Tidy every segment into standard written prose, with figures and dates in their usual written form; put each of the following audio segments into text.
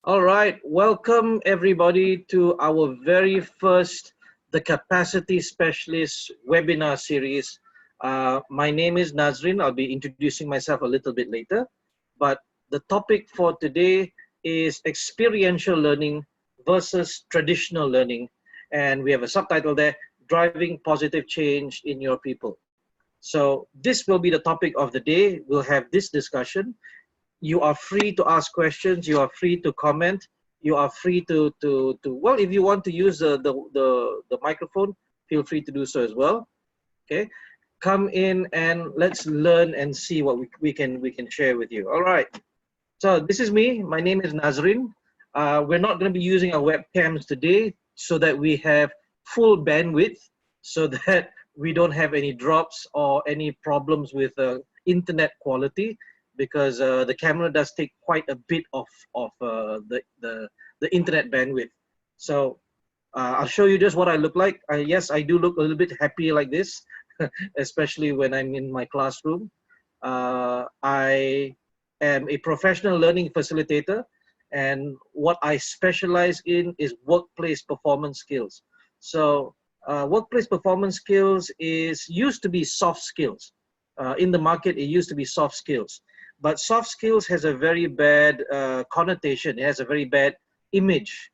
All right, welcome everybody to our very first The Capacity Specialist webinar series. My name is Nadzrin. I'll be introducing myself a little bit later. But the topic for today is experiential learning versus traditional learning. And we have a subtitle there, Driving Positive Change in Your People. So this will be the topic of the day. We'll have this discussion. You are free to ask questions, you are free to comment, you are free to well, if you want to use the microphone, feel free to do so as well. Okay, come in and let's learn and see what we can share with you. All right, so this is me. My name is Nadzrin. We're not going to be using our webcams today so that we have full bandwidth, so that we don't have any drops or any problems with internet quality, because the camera does take quite a bit of the internet bandwidth. So I'll show you just what I look like. Yes, I do look a little bit happy like this, especially when I'm in my classroom. I am a professional learning facilitator, and what I specialize in is workplace performance skills. So workplace performance skills is used to be soft skills. In the market, it used to be soft skills. But soft skills has a very bad connotation. It has a very bad image,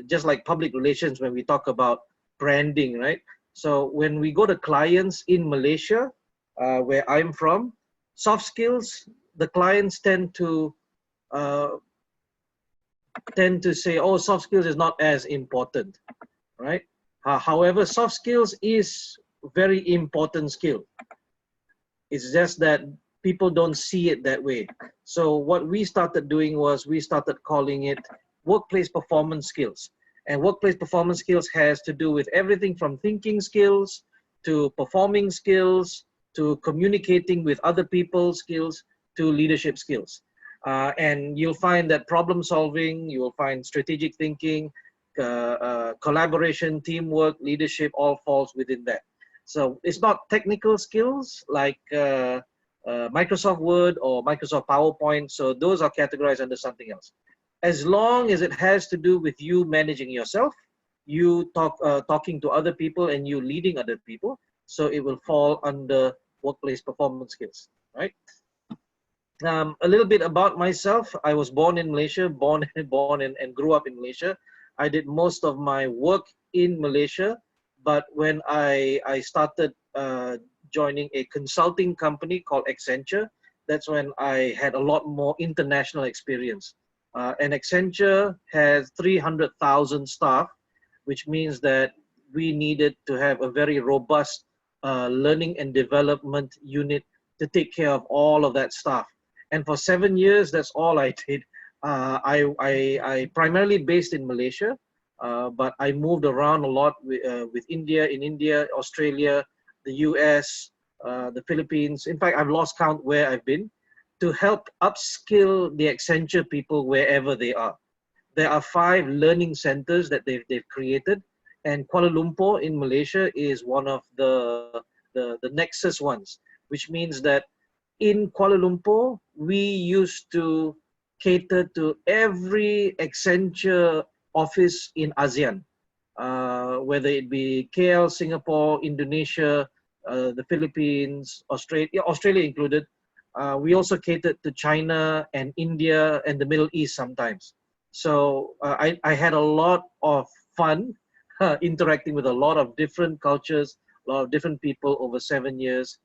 just like public relations when we talk about branding, right? So when we go to clients in Malaysia, where I'm from, soft skills, the clients uh, tend to say, oh, soft skills is not as important, right? However, soft skills is very important skill. It's just that people don't see it that way. So what we started doing was we started calling it workplace performance skills. And workplace performance skills has to do with everything from thinking skills to performing skills to communicating with other people skills to leadership skills. And you'll find that problem solving, you will find strategic thinking, collaboration, teamwork, leadership all falls within that. So it's not technical skills like Microsoft Word or Microsoft PowerPoint. So those are categorized under something else. As long as it has to do with you managing yourself, you talking to other people, and you leading other people, so it will fall under workplace performance skills, right? A little bit about myself. I was born in Malaysia, born and grew up in Malaysia. I did most of my work in Malaysia, but when I started joining a consulting company called Accenture, that's when I had a lot more international experience. And Accenture has 300,000 staff, which means that we needed to have a very robust learning and development unit to take care of all of that staff. And for 7 years, that's all I did. I primarily based in Malaysia, but I moved around a lot with India, in India, Australia, the US, the Philippines. In fact, I've lost count where I've been to help upskill the Accenture people wherever they are. There are 5 learning centers that they've created, and Kuala Lumpur in Malaysia is one of the nexus ones, which means that in Kuala Lumpur, we used to cater to every Accenture office in ASEAN, whether it be KL, Singapore, Indonesia, the Philippines, Australia included. We also catered to China and India and the Middle East sometimes. So I had a lot of fun interacting with a lot of different cultures, a lot of different people over 7 years.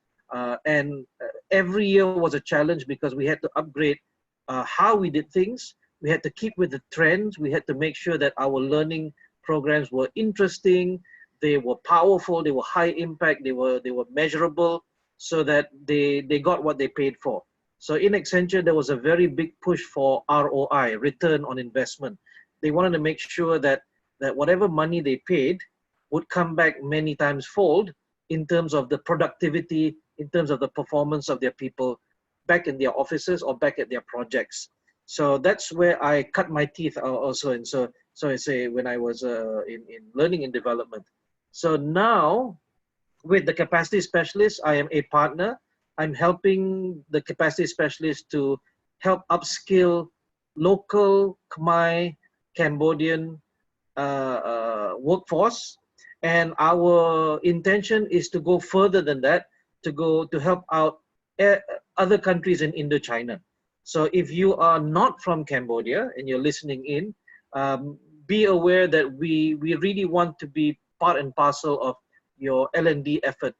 And every year was a challenge because we had to upgrade how we did things. We had to keep with the trends. We had to make sure that our learning programs were interesting, they were powerful, they were high impact, they were measurable, so that they got what they paid for. So in Accenture, there was a very big push for ROI, return on investment. They wanted to make sure that whatever money they paid would come back many times fold in terms of the productivity, in terms of the performance of their people back in their offices or back at their projects. So that's where I cut my teeth also. And so I say when I was in learning and development. So now with the capacity specialist, I am a partner. I'm helping the capacity specialist to help upskill local Khmer Cambodian workforce, and our intention is to go further than that, to help out other countries in Indochina. So if you are not from Cambodia and you're listening in, be aware that we really want to be part and parcel of your L&D effort,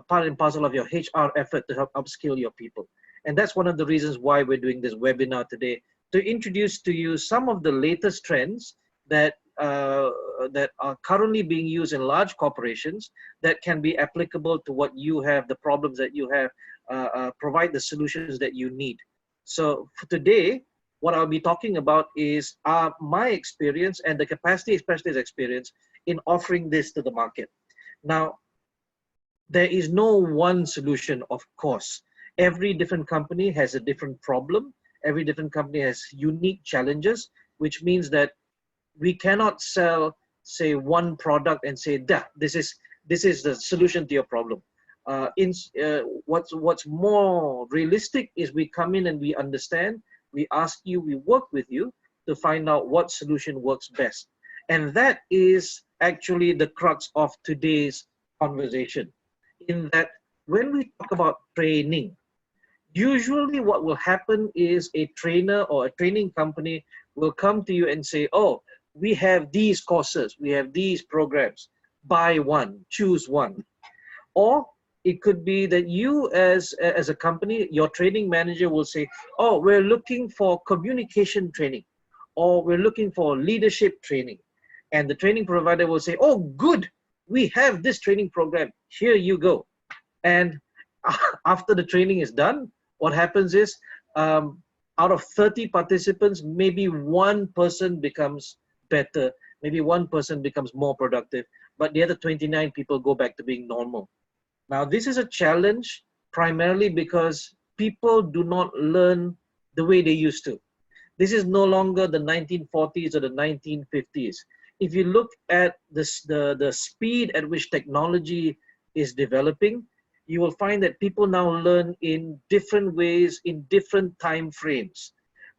part and parcel of your HR effort to help upskill your people. And that's one of the reasons why we're doing this webinar today, to introduce to you some of the latest trends that that are currently being used in large corporations that can be applicable to what you have, the problems that you have, provide the solutions that you need. So for today, what I'll be talking about is my experience and the capacity specialist experience in offering this to the market. Now, there is no one solution, of course. Every different company has a different problem. Every different company has unique challenges, which means that we cannot sell, say, one product and say, this is the solution to your problem. What's more realistic is we come in and we understand, we ask you, we work with you to find out what solution works best. And that is actually the crux of today's conversation. In that, when we talk about training, usually what will happen is a trainer or a training company will come to you and say, oh, we have these courses, we have these programs, buy one, choose one. Or it could be that you as a company, your training manager will say, oh, we're looking for communication training, or we're looking for leadership training. And the training provider will say, oh, good, we have this training program, here you go. And after the training is done, what happens is, out of 30 participants, maybe one person becomes better, maybe one person becomes more productive, but the other 29 people go back to being normal. Now, this is a challenge primarily because people do not learn the way they used to. This is no longer the 1940s or the 1950s. If you look at the speed at which technology is developing, you will find that people now learn in different ways, in different time frames.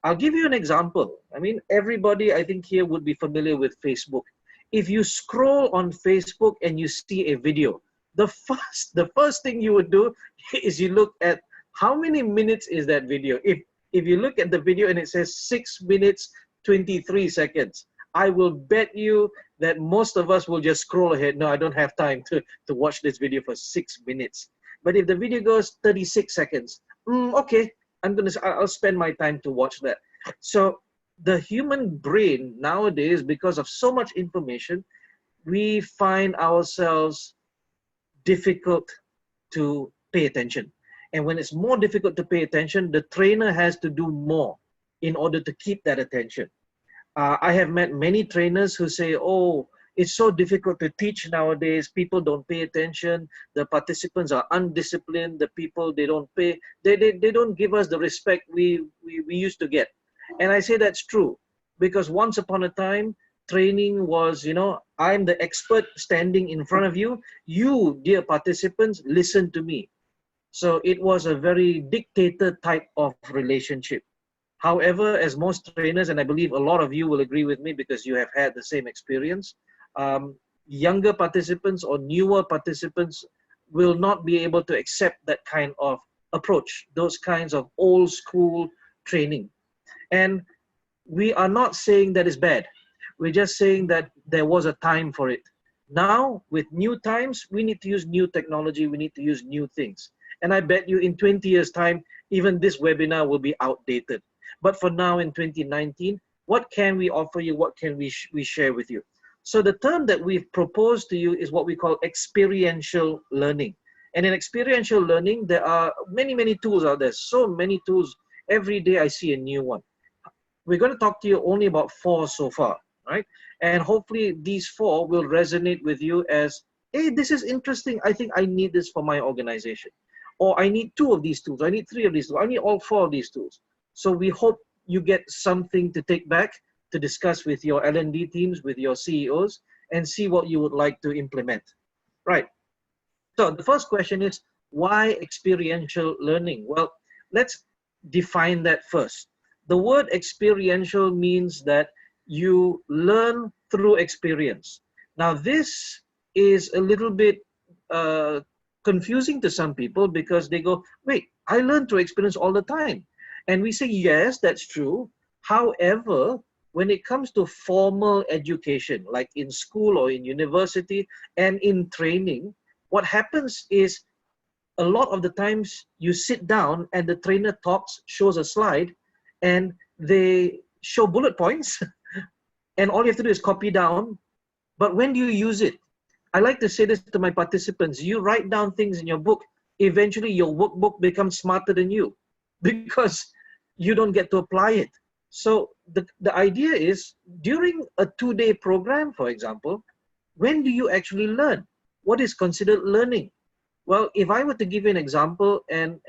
I'll give you an example. I mean, everybody I think here would be familiar with Facebook. If you scroll on Facebook and you see a video, the first thing you would do is you look at how many minutes is that video. If you look at the video and it says 6 minutes 23 seconds, I will bet you that most of us will just scroll ahead. No, I don't have time to watch this video for 6 minutes. But if the video goes 36 seconds, okay, I'll spend my time to watch that. So the human brain nowadays, because of so much information, we find ourselves difficult to pay attention. And when it's more difficult to pay attention, the trainer has to do more in order to keep that attention. I have met many trainers who say, oh, it's so difficult to teach nowadays. People don't pay attention. The participants are undisciplined. The people, they don't pay. They don't give us the respect we used to get. And I say that's true, because once upon a time, training was, I'm the expert standing in front of you. You, dear participants, listen to me. So it was a very dictator type of relationship. However, as most trainers, and I believe a lot of you will agree with me because you have had the same experience, younger participants or newer participants will not be able to accept that kind of approach, those kinds of old school training. And we are not saying that is bad. We're just saying that there was a time for it. Now, with new times, we need to use new technology. We need to use new things. And I bet you in 20 years' time, even this webinar will be outdated. But for now, in 2019, what can we offer you? What can we share with you? So the term that we've proposed to you is what we call experiential learning. And in experiential learning, there are many, many tools out there. So many tools. Every day I see a new one. We're going to talk to you only about 4 so far, right? And hopefully these 4 will resonate with you as, hey, this is interesting. I think I need this for my organization. Or I need 2 of these tools. I need 3 of these tools. I need all 4 of these tools. So we hope you get something to take back to discuss with your L&D teams, with your CEOs, and see what you would like to implement. Right. So the first question is, why experiential learning? Well, let's define that first. The word experiential means that you learn through experience. Now, this is a little bit confusing to some people because they go, wait, I learn through experience all the time. And we say, yes, that's true. However, when it comes to formal education, like in school or in university and in training, what happens is a lot of the times you sit down and the trainer talks, shows a slide, and they show bullet points, and all you have to do is copy down. But when do you use it? I like to say this to my participants: you write down things in your book, eventually your workbook becomes smarter than you because you don't get to apply it. So the idea is, during a 2-day program, for example, when do you actually learn? What is considered learning? Well, if I were to give you an example, and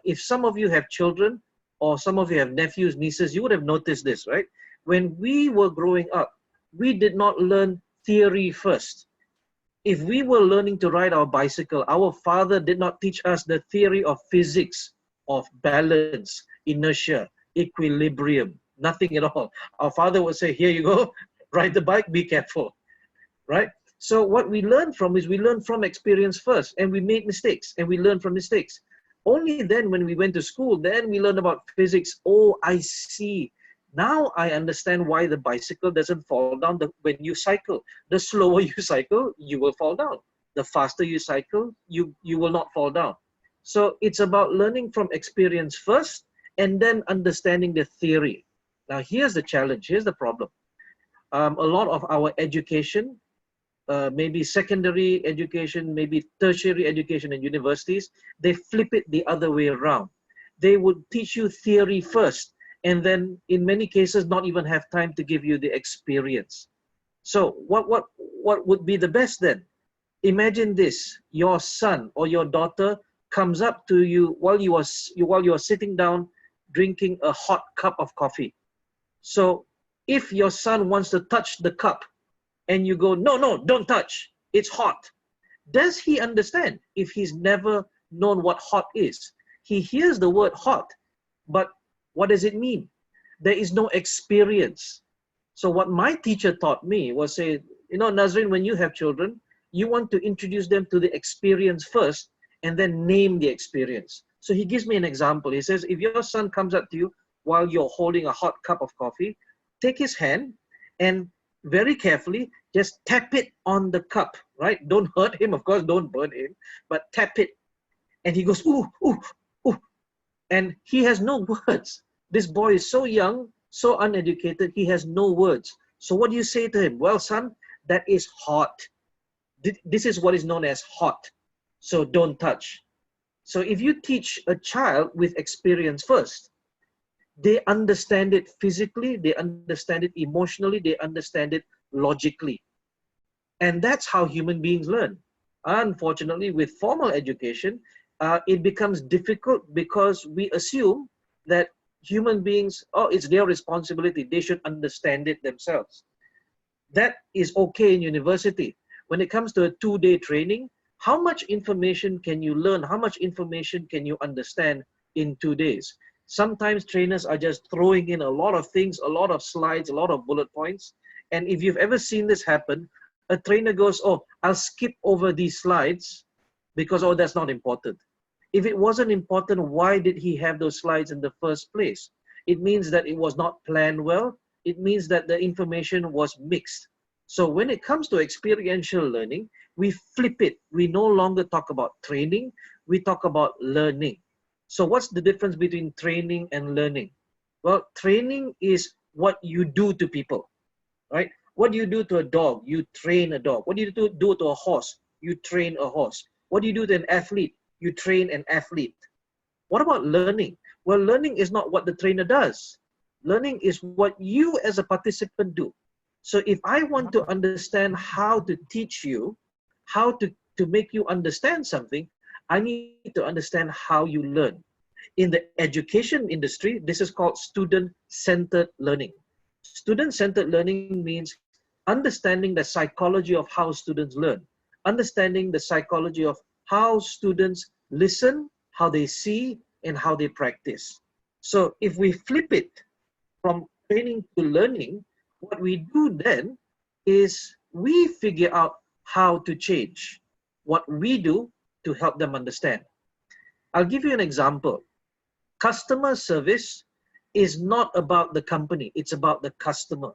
if some of you have children or some of you have nephews, nieces, you would have noticed this, right? When we were growing up, we did not learn theory first. If we were learning to ride our bicycle, our father did not teach us the theory of physics, of balance, inertia, equilibrium, nothing at all. Our father would say, here you go, ride the bike, be careful, right? So what we learn from is we learn from experience first, and we make mistakes and we learn from mistakes. Only then when we went to school, then we learn about physics. Oh, I see. Now I understand why the bicycle doesn't fall down when you cycle. The slower you cycle, you will fall down. The faster you cycle, you will not fall down. So it's about learning from experience first and then understanding the theory. Now here's the challenge, here's the problem. A lot of our education, maybe secondary education, maybe tertiary education in universities, they flip it the other way around. They would teach you theory first, and then in many cases not even have time to give you the experience. So what would be the best then? Imagine this: your son or your daughter comes up to you while you are sitting down drinking a hot cup of coffee. So if your son wants to touch the cup and you go, no, don't touch, it's hot, does he understand if he's never known what hot is? He hears the word hot, but what does it mean? There is no experience. So what my teacher taught me was, say, Nadzrin, when you have children, you want to introduce them to the experience first and then name the experience. So he gives me an example. He says, if your son comes up to you while you're holding a hot cup of coffee, take his hand and very carefully just tap it on the cup, right? Don't hurt him, of course, don't burn him, but tap it. And he goes, ooh, ooh, ooh. And he has no words. This boy is so young, so uneducated, he has no words. So what do you say to him? Well, son, that is hot. This is what is known as hot. So don't touch. So if you teach a child with experience first, they understand it physically, they understand it emotionally, they understand it logically. And that's how human beings learn. Unfortunately, with formal education, it becomes difficult because we assume that human beings, it's their responsibility, they should understand it themselves. That is okay in university. When it comes to a 2-day training, how much information can you learn? How much information can you understand in 2 days? Sometimes trainers are just throwing in a lot of things, a lot of slides, a lot of bullet points. And if you've ever seen this happen, a trainer goes, I'll skip over these slides because, that's not important. If it wasn't important, why did he have those slides in the first place? It means that it was not planned well. It means that the information was mixed. So when it comes to experiential learning, we flip it. We no longer talk about training, we talk about learning. So what's the difference between training and learning? Well, training is what you do to people, right? What do you do to a dog? You train a dog. What do you do to a horse? You train a horse. What do you do to an athlete? You train an athlete. What about learning? Well, learning is not what the trainer does. Learning is what you as a participant do. So if I want to understand how to teach you, how to make you understand something, I need to understand how you learn. In the education industry, this is called student-centered learning. Student-centered learning means understanding the psychology of how students learn, understanding the psychology of how students listen, how they see, and how they practice. So if we flip it from training to learning, what we do then is we figure out how to change what we do to help them understand. I'll give you an example. Customer service is not about the company, it's about the customer.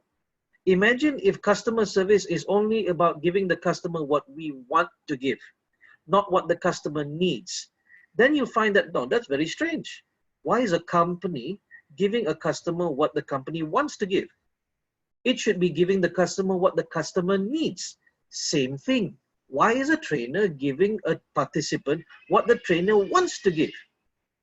Imagine if customer service is only about giving the customer what we want to give, not what the customer needs. Then you'll find that, no, that's very strange. Why is a company giving a customer what the company wants to give? It should be giving the customer what the customer needs. Same thing. Why is a trainer giving a participant what the trainer wants to give?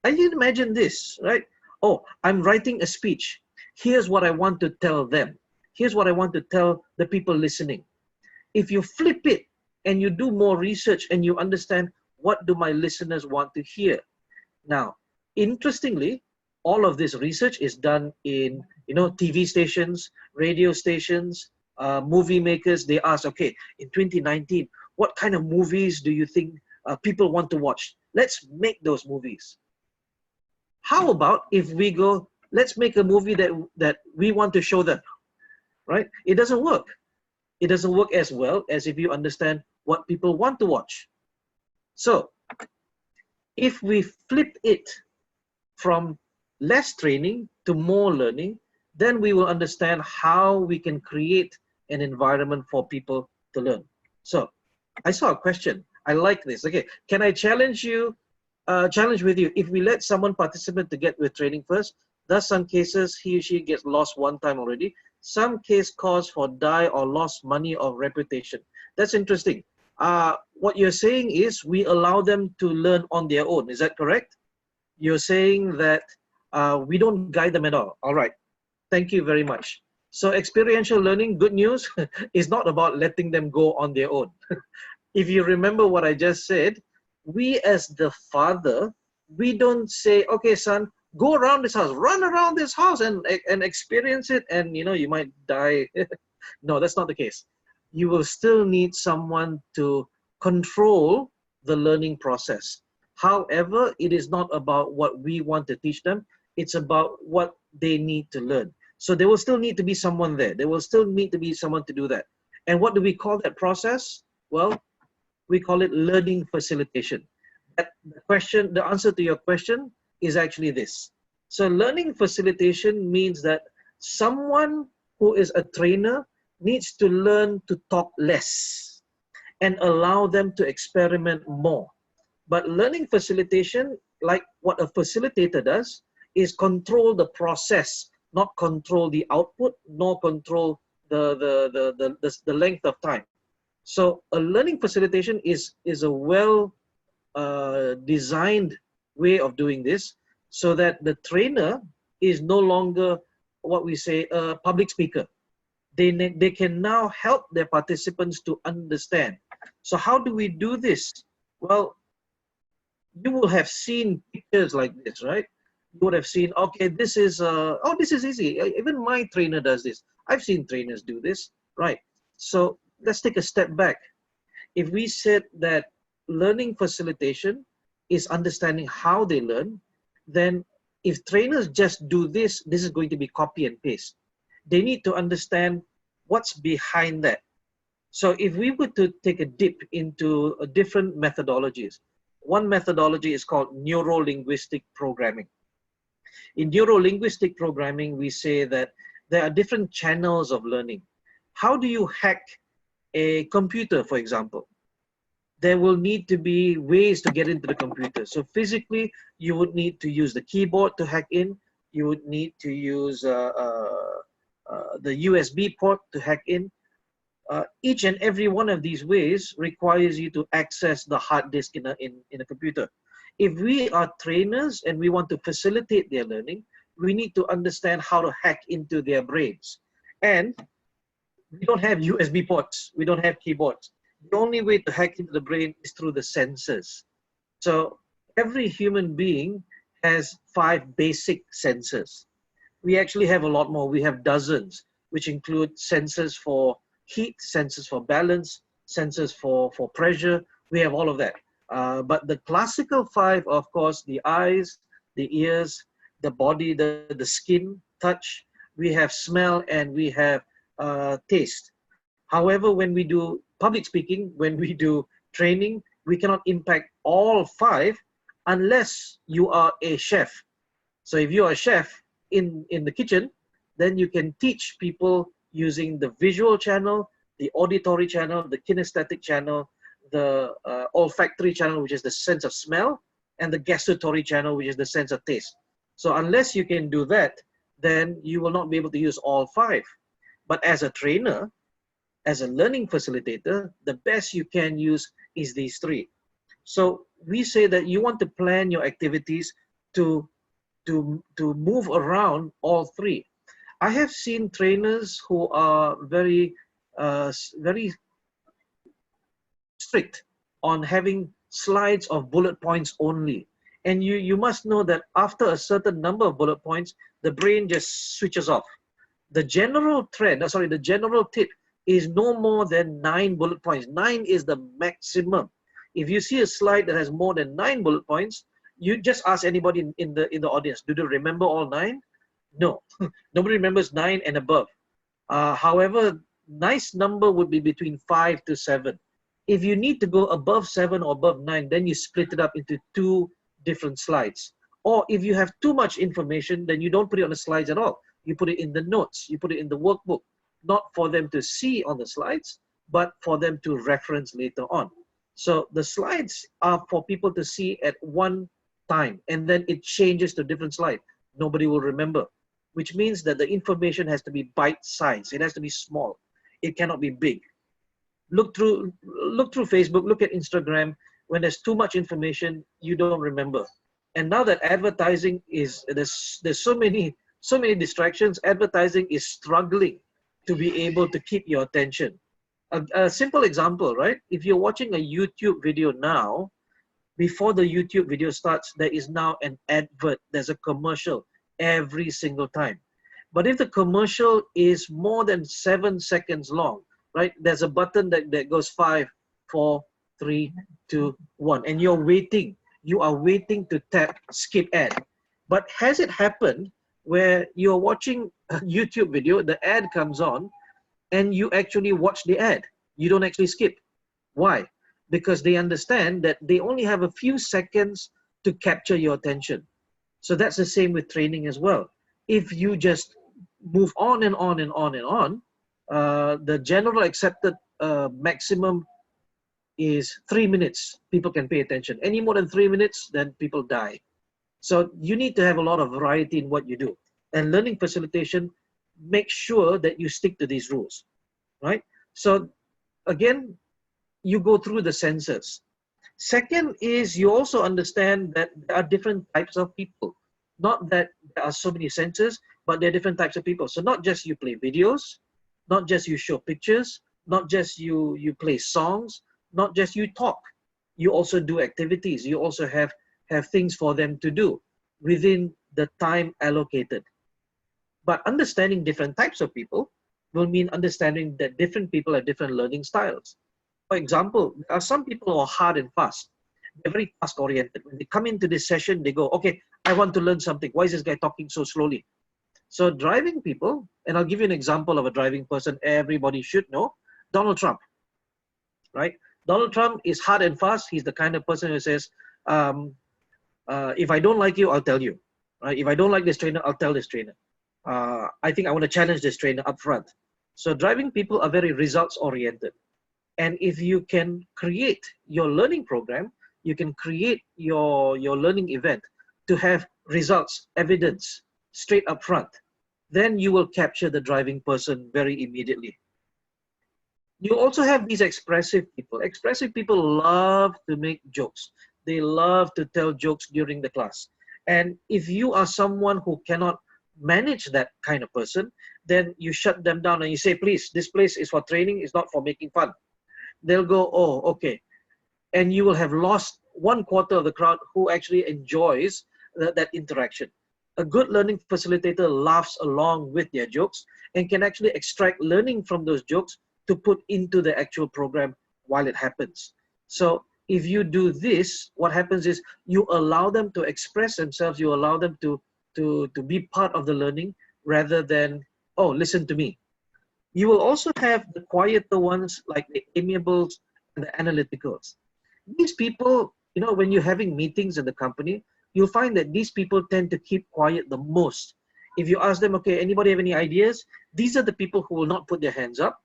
And you imagine this, right? Oh, I'm writing a speech. Here's what I want to tell them. Here's what I want to tell the people listening. If you flip it and you do more research and you understand, what do my listeners want to hear? Now, interestingly, all of this research is done in, TV stations, radio stations, movie makers. They ask, okay, in 2019, what kind of movies do you think people want to watch? Let's make those movies. How about if we go, let's make a movie that we want to show them, right? It doesn't work. It doesn't work as well as if you understand what people want to watch. So if we flip it from less training to more learning, then we will understand how we can create an environment for people to learn. So I saw a question. I like this. Okay, can I challenge you? Challenge with you. If we let someone participate to get with training first, thus some cases he or she gets lost one time already. Some case cause for die or lost money or reputation. That's interesting. What you're saying is we allow them to learn on their own. Is that correct? You're saying that we don't guide them at all. All right. Thank you very much. So experiential learning, good news, is not about letting them go on their own. If you remember what I just said, we as the father, we don't say, okay, son, go around this house, run around this house and experience it, and you might die. No, that's not the case. You will still need someone to control the learning process. However, it is not about what we want to teach them. It's about what they need to learn. So there will still need to be someone there. There will still need to be someone to do that. And what do we call that process? Well, we call it learning facilitation. The answer to your question is actually this. So learning facilitation means that someone who is a trainer needs to learn to talk less and allow them to experiment more. But learning facilitation, like what a facilitator does, is control the process, not control the output, nor control the length of time. So a learning facilitation is a well designed way of doing this, so that the trainer is no longer what we say a public speaker. They can now help their participants to understand. So how do we do this? Well, you will have seen pictures like this, right? You would have seen, okay, this is easy. Even my trainer does this. I've seen trainers do this, right? So let's take a step back. If we said that learning facilitation is understanding how they learn, then if trainers just do this, this is going to be copy and paste. They need to understand what's behind that. So if we were to take a dip into different methodologies, one methodology is called neuro-linguistic programming. In neuro-linguistic programming, we say that there are different channels of learning. How do you hack a computer, for example? There will need to be ways to get into the computer. So physically, you would need to use the keyboard to hack in. You would need to use the USB port to hack in. Each and every one of these ways requires you to access the hard disk in a computer. If we are trainers and we want to facilitate their learning, we need to understand how to hack into their brains. And we don't have USB ports. We don't have keyboards. The only way to hack into the brain is through the senses. So every human being has 5 basic senses. We actually have a lot more. We have dozens, which include senses for heat, senses for balance, senses for pressure. We have all of that. But the classical 5, of course, the eyes, the ears, the body, the skin, touch, we have smell, and we have taste. However, when we do public speaking, when we do training, we cannot impact all five unless you are a chef. So if you are a chef in the kitchen, then you can teach people using the visual channel, the auditory channel, the kinesthetic channel, the olfactory channel, which is the sense of smell, and the gustatory channel, which is the sense of taste. So unless you can do that, then you will not be able to use all five. But as a trainer, as a learning facilitator, the best you can use is these three. So we say that you want to plan your activities to move around all three. I have seen trainers who are very strict on having slides of bullet points only. And you must know that after a certain number of bullet points, the brain just switches off. The general trend, the general tip is no more than 9 bullet points. 9 is the maximum. If you see a slide that has more than 9 bullet points, you just ask anybody in the audience, do they remember all 9? No, nobody remembers 9 and above. However, nice number would be between 5 to 7. If you need to go above 7 or above 9, then you split it up into 2 different slides. Or if you have too much information, then you don't put it on the slides at all. You put it in the notes, you put it in the workbook, not for them to see on the slides, but for them to reference later on. So the slides are for people to see at one time, and then it changes to different slide. Nobody will remember, which means that the information has to be bite-sized. It has to be small. It cannot be big. Look through Facebook, look at Instagram. When there's too much information, you don't remember. And now that advertising is, there's so many distractions, advertising is struggling to be able to keep your attention. A simple example, right? If you're watching a YouTube video now, before the YouTube video starts, there is now an advert, there's a commercial every single time. But if the commercial is more than 7 seconds long, right, there's a button that goes 5, 4, 3, 2, 1, and you're waiting. You are waiting to tap skip ad. But has it happened where you're watching a YouTube video, the ad comes on, and you actually watch the ad? You don't actually skip. Why? Because they understand that they only have a few seconds to capture your attention. So that's the same with training as well. If you just move on and on and on and on, the general accepted maximum is 3 minutes. People can pay attention. Any more than 3 minutes, then people die. So you need to have a lot of variety in what you do. And learning facilitation, make sure that you stick to these rules, right? So again, you go through the senses. Second is you also understand that there are different types of people. Not that there are so many senses, but there are different types of people. So not just you play videos, not just you show pictures, not just you play songs, not just you talk. You also do activities. You also have things for them to do within the time allocated. But understanding different types of people will mean understanding that different people have different learning styles. For example, there are some people who are hard and fast. They're very task-oriented. When they come into this session, they go, okay, I want to learn something. Why is this guy talking so slowly? So driving people, and I'll give you an example of a driving person everybody should know, Donald Trump, right? Donald Trump is hard and fast. He's the kind of person who says, if I don't like you, I'll tell you. Right? If I don't like this trainer, I'll tell this trainer. I think I want to challenge this trainer up front. So driving people are very results-oriented. And if you can create your learning program, you can create your learning event to have results, evidence, straight up front, then you will capture the driving person very immediately. You also have these expressive people. Expressive people love to make jokes. They love to tell jokes during the class. And if you are someone who cannot manage that kind of person, then you shut them down and you say, please, this place is for training, it's not for making fun. They'll go, oh, okay. And you will have lost 1/4 of the crowd who actually enjoys that interaction. A good learning facilitator laughs along with their jokes and can actually extract learning from those jokes to put into the actual program while it happens. So if you do this, what happens is you allow them to express themselves, you allow them to to be part of the learning rather than, oh, listen to me. You will also have the quieter ones like the amiables and the analyticals. These people, you know, when you're having meetings in the company, you'll find that these people tend to keep quiet the most. If you ask them, okay, anybody have any ideas? These are the people who will not put their hands up.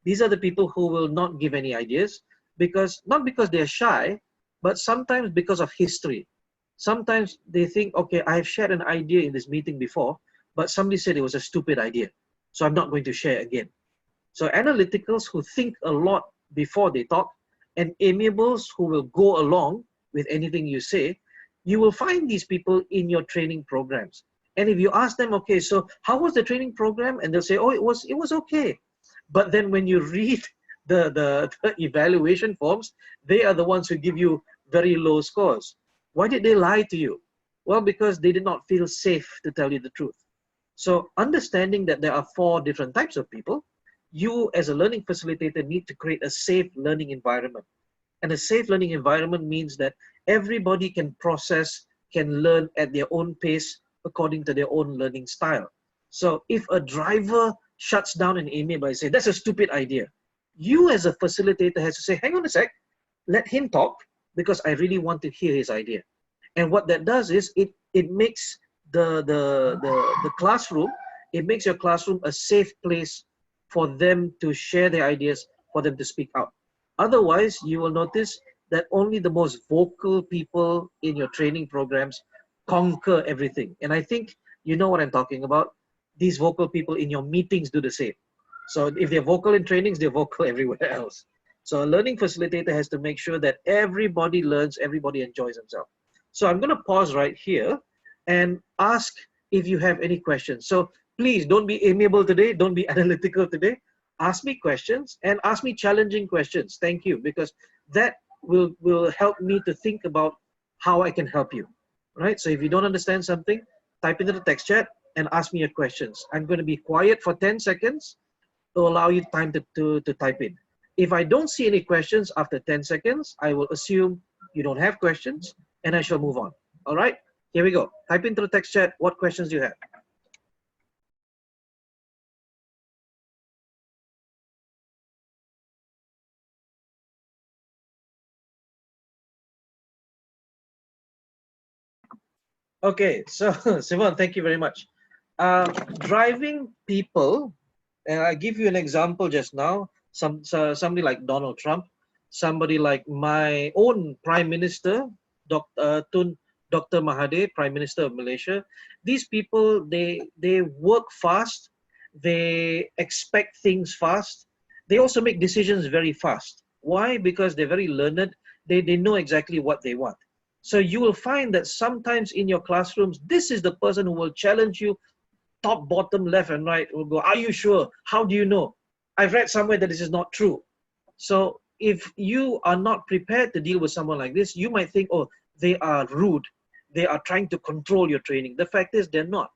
These are the people who will not give any ideas, because not because they're shy, but sometimes because of history. Sometimes they think, okay, I have shared an idea in this meeting before, but somebody said it was a stupid idea, so I'm not going to share again. So analyticals who think a lot before they talk, and amiables who will go along with anything you say, you will find these people in your training programs. And if you ask them, okay, so how was the training program? And they'll say, oh, it was okay. But then when you read the evaluation forms, they are the ones who give you very low scores. Why did they lie to you? Well, because they did not feel safe to tell you the truth. So understanding that there are 4 different types of people, you as a learning facilitator need to create a safe learning environment. And a safe learning environment means that everybody can process, can learn at their own pace according to their own learning style. So if a driver shuts down an email by saying, that's a stupid idea, you as a facilitator has to say, hang on a sec, let him talk, because I really want to hear his idea. And what that does is it makes the classroom, it makes your classroom a safe place for them to share their ideas, for them to speak out. Otherwise, you will notice that only the most vocal people in your training programs conquer everything. And I think you know what I'm talking about. These vocal people in your meetings do the same. So if they're vocal in trainings, they're vocal everywhere else. So a learning facilitator has to make sure that everybody learns, everybody enjoys themselves. So I'm going to pause right here and ask if you have any questions. So please don't be amiable today. Don't be analytical today. Ask me questions and ask me challenging questions. Thank you, because that will help me to think about how I can help you. Right? So if you don't understand something, type into the text chat and ask me your questions. I'm going to be quiet for 10 seconds to allow you time to type in. If I don't see any questions after 10 seconds, I will assume you don't have questions and I shall move on. All right, here we go. Type into the text chat what questions you have. Okay, so Sivan, thank you very much. Driving people, and I give you an example just now. Somebody like Donald Trump, somebody like my own Prime Minister, Dr. Mahathir, Prime Minister of Malaysia. These people, they work fast, they expect things fast, they also make decisions very fast. Why? Because they're very learned. They know exactly what they want. So you will find that sometimes in your classrooms, this is the person who will challenge you top, bottom, left, and right. Will go, are you sure? How do you know? I've read somewhere that this is not true. So if you are not prepared to deal with someone like this, you might think, oh, they are rude. They are trying to control your training. The fact is they're not.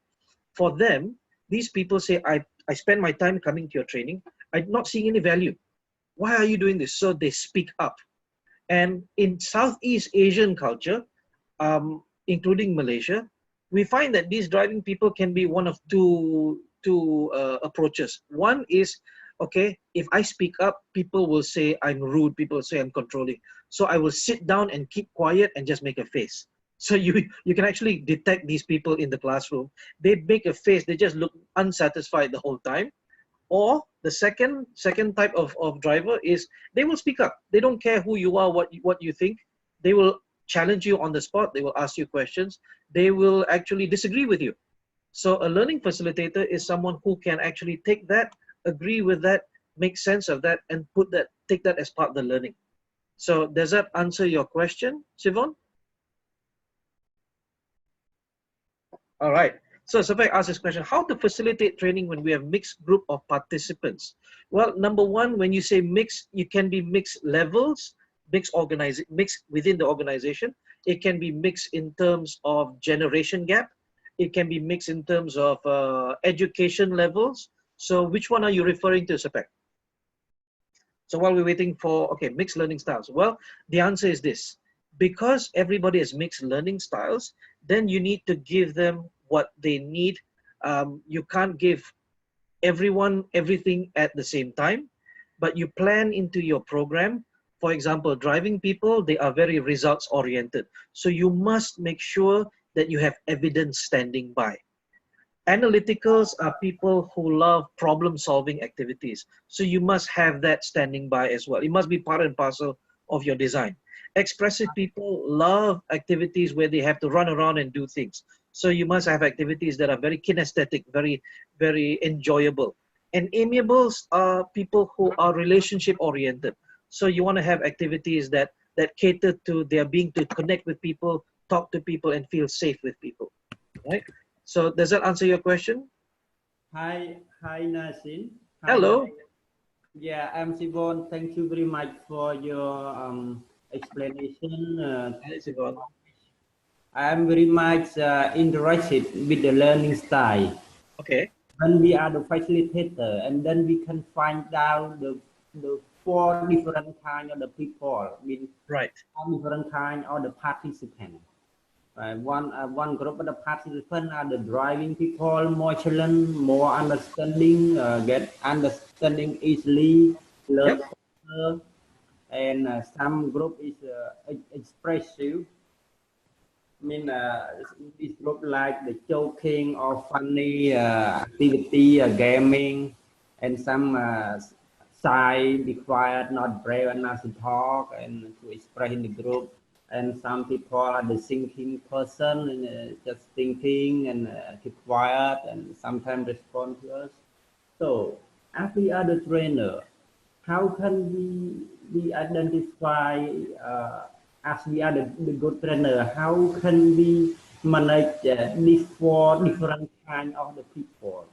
For them, these people say, I spend my time coming to your training. I'm not seeing any value. Why are you doing this? So they speak up. And in Southeast Asian culture, including Malaysia, we find that these driving people can be one of two approaches. One is, okay, if I speak up, people will say I'm rude, people will say I'm controlling. So I will sit down and keep quiet and just make a face. So you can actually detect these people in the classroom. They make a face, they just look unsatisfied the whole time. Or the second type of driver is they will speak up. They don't care who you are, what you think. They will challenge you on the spot. They will ask you questions. They will actually disagree with you. So a learning facilitator is someone who can actually take that, agree with that, make sense of that, and take that as part of the learning. So does that answer your question, Sivan? All right. So Safek asked this question, how to facilitate training when we have mixed group of participants? Well, number one, when you say mixed, you can be mixed levels, mixed within the organization. It can be mixed in terms of generation gap. It can be mixed in terms of education levels. So which one are you referring to, Safek? So while we're waiting for, okay, mixed learning styles. Well, the answer is this. Because everybody has mixed learning styles, then you need to give them what they need. You can't give everyone everything at the same time, but you plan into your program. For example, driving people, they are very results oriented. So you must make sure that you have evidence standing by. Analyticals are people who love problem solving activities. So you must have that standing by as well. It must be part and parcel of your design. Expressive people love activities where they have to run around and do things. So you must have activities that are very kinesthetic, very, very enjoyable. And amiables are people who are relationship oriented. So you want to have activities that cater to their being to connect with people, talk to people, and feel safe with people, right? So does that answer your question? Hi Nadzrin. Hello. Yeah, I'm Sivon. Thank you very much for your explanation. Hi, Sivon. I'm very much interested with the learning style. Okay. When we are the facilitator, and then we can find out the four different kind of the people, with Right. different kind of the participants. One group of the participants are the driving people, more challenge, more understanding, get understanding easily, learn Yep. faster, and some group is expressive. I mean, this group like the joking or funny activity, gaming, and some shy, be quiet, not brave enough to talk and to express in the group. And some people are the thinking person and just thinking and keep quiet and sometimes respond to us. So, as we are the trainer, how can we identify as we are the good trainer? How can we manage these four different kind of the people?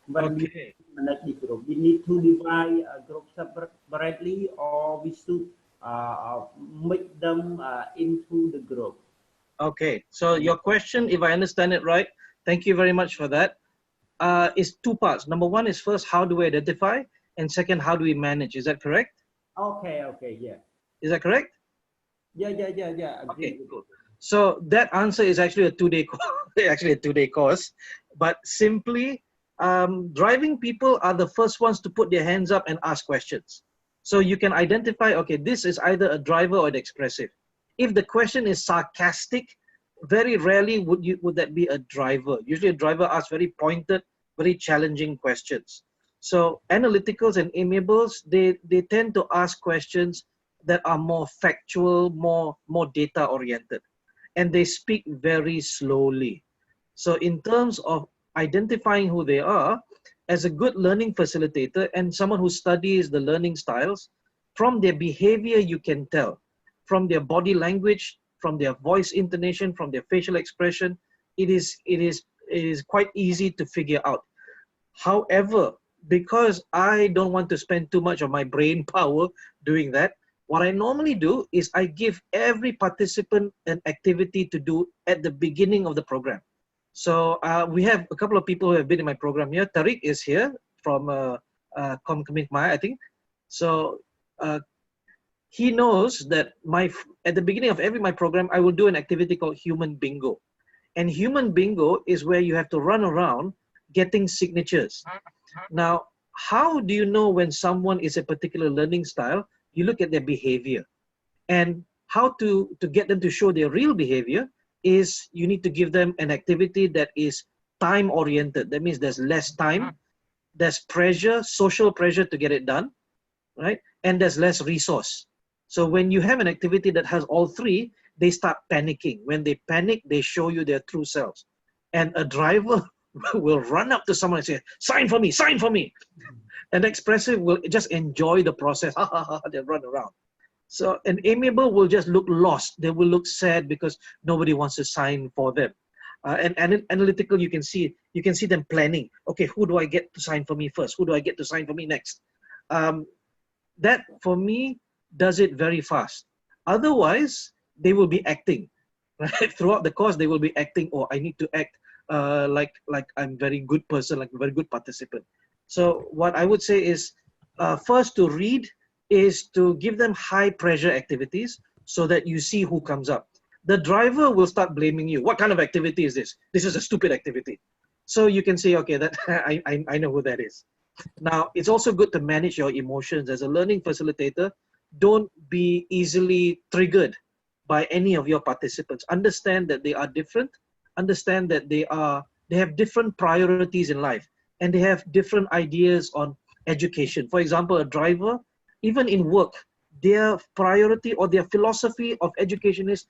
When we Okay. manage the group, we need to divide a group separately, or we should make them into the group. Okay. So your question, if I understand it right, thank you very much for that. Is two parts. Number one is first, how do we identify? And second, how do we manage? Is that correct? Okay, yeah. Is that correct? Yeah. Agree. Okay, cool. So that answer is actually a 2-day course, actually a 2-day course. But simply, driving people are the first ones to put their hands up and ask questions. So you can identify, okay, this is either a driver or an expressive. If the question is sarcastic, very rarely would that be a driver. Usually a driver asks very pointed, very challenging questions. So analyticals and amiables, they tend to ask questions that are more factual, more data oriented, and they speak very slowly. So in terms of identifying who they are, as a good learning facilitator and someone who studies the learning styles, from their behavior you can tell, from their body language, from their voice intonation, from their facial expression, it is quite easy to figure out. However, because I don't want to spend too much of my brain power doing that, what I normally do is I give every participant an activity to do at the beginning of the program. So we have a couple of people who have been in my program here. Tariq is here from Comcommit Maya, I think. So he knows that at the beginning of my program, I will do an activity called Human Bingo. And Human Bingo is where you have to run around getting signatures. Now, how do you know when someone is a particular learning style? You look at their behavior. And how to get them to show their real behavior is you need to give them an activity that is time oriented. That means there's less time, there's pressure, social pressure to get it done, right? And there's less resource. So when you have an activity that has all three, they start panicking. When they panic, they show you their true selves. And a driver will run up to someone and say, sign for me, sign for me. An expressive will just enjoy the process. They run around. So an amiable will just look lost. They will look sad because nobody wants to sign for them. And analytical, you can see them planning. Okay, who do I get to sign for me first? Who do I get to sign for me next? That for me does it very fast. Otherwise, they will be acting. Right? Throughout the course, they will be acting. Oh, I need to act like I'm a very good person, like a very good participant. So what I would say is, first to read is to give them high pressure activities so that you see who comes up. the driver will start blaming you. What kind of activity is this? This is a stupid activity. So you can say, okay, that I know who that is. Now, it's also good to manage your emotions. As a learning facilitator, don't be easily triggered by any of your participants. Understand that they are different. Understand that they have different priorities in life, and they have different ideas on education. For example, a driver, even in work, their priority or their philosophy of education is,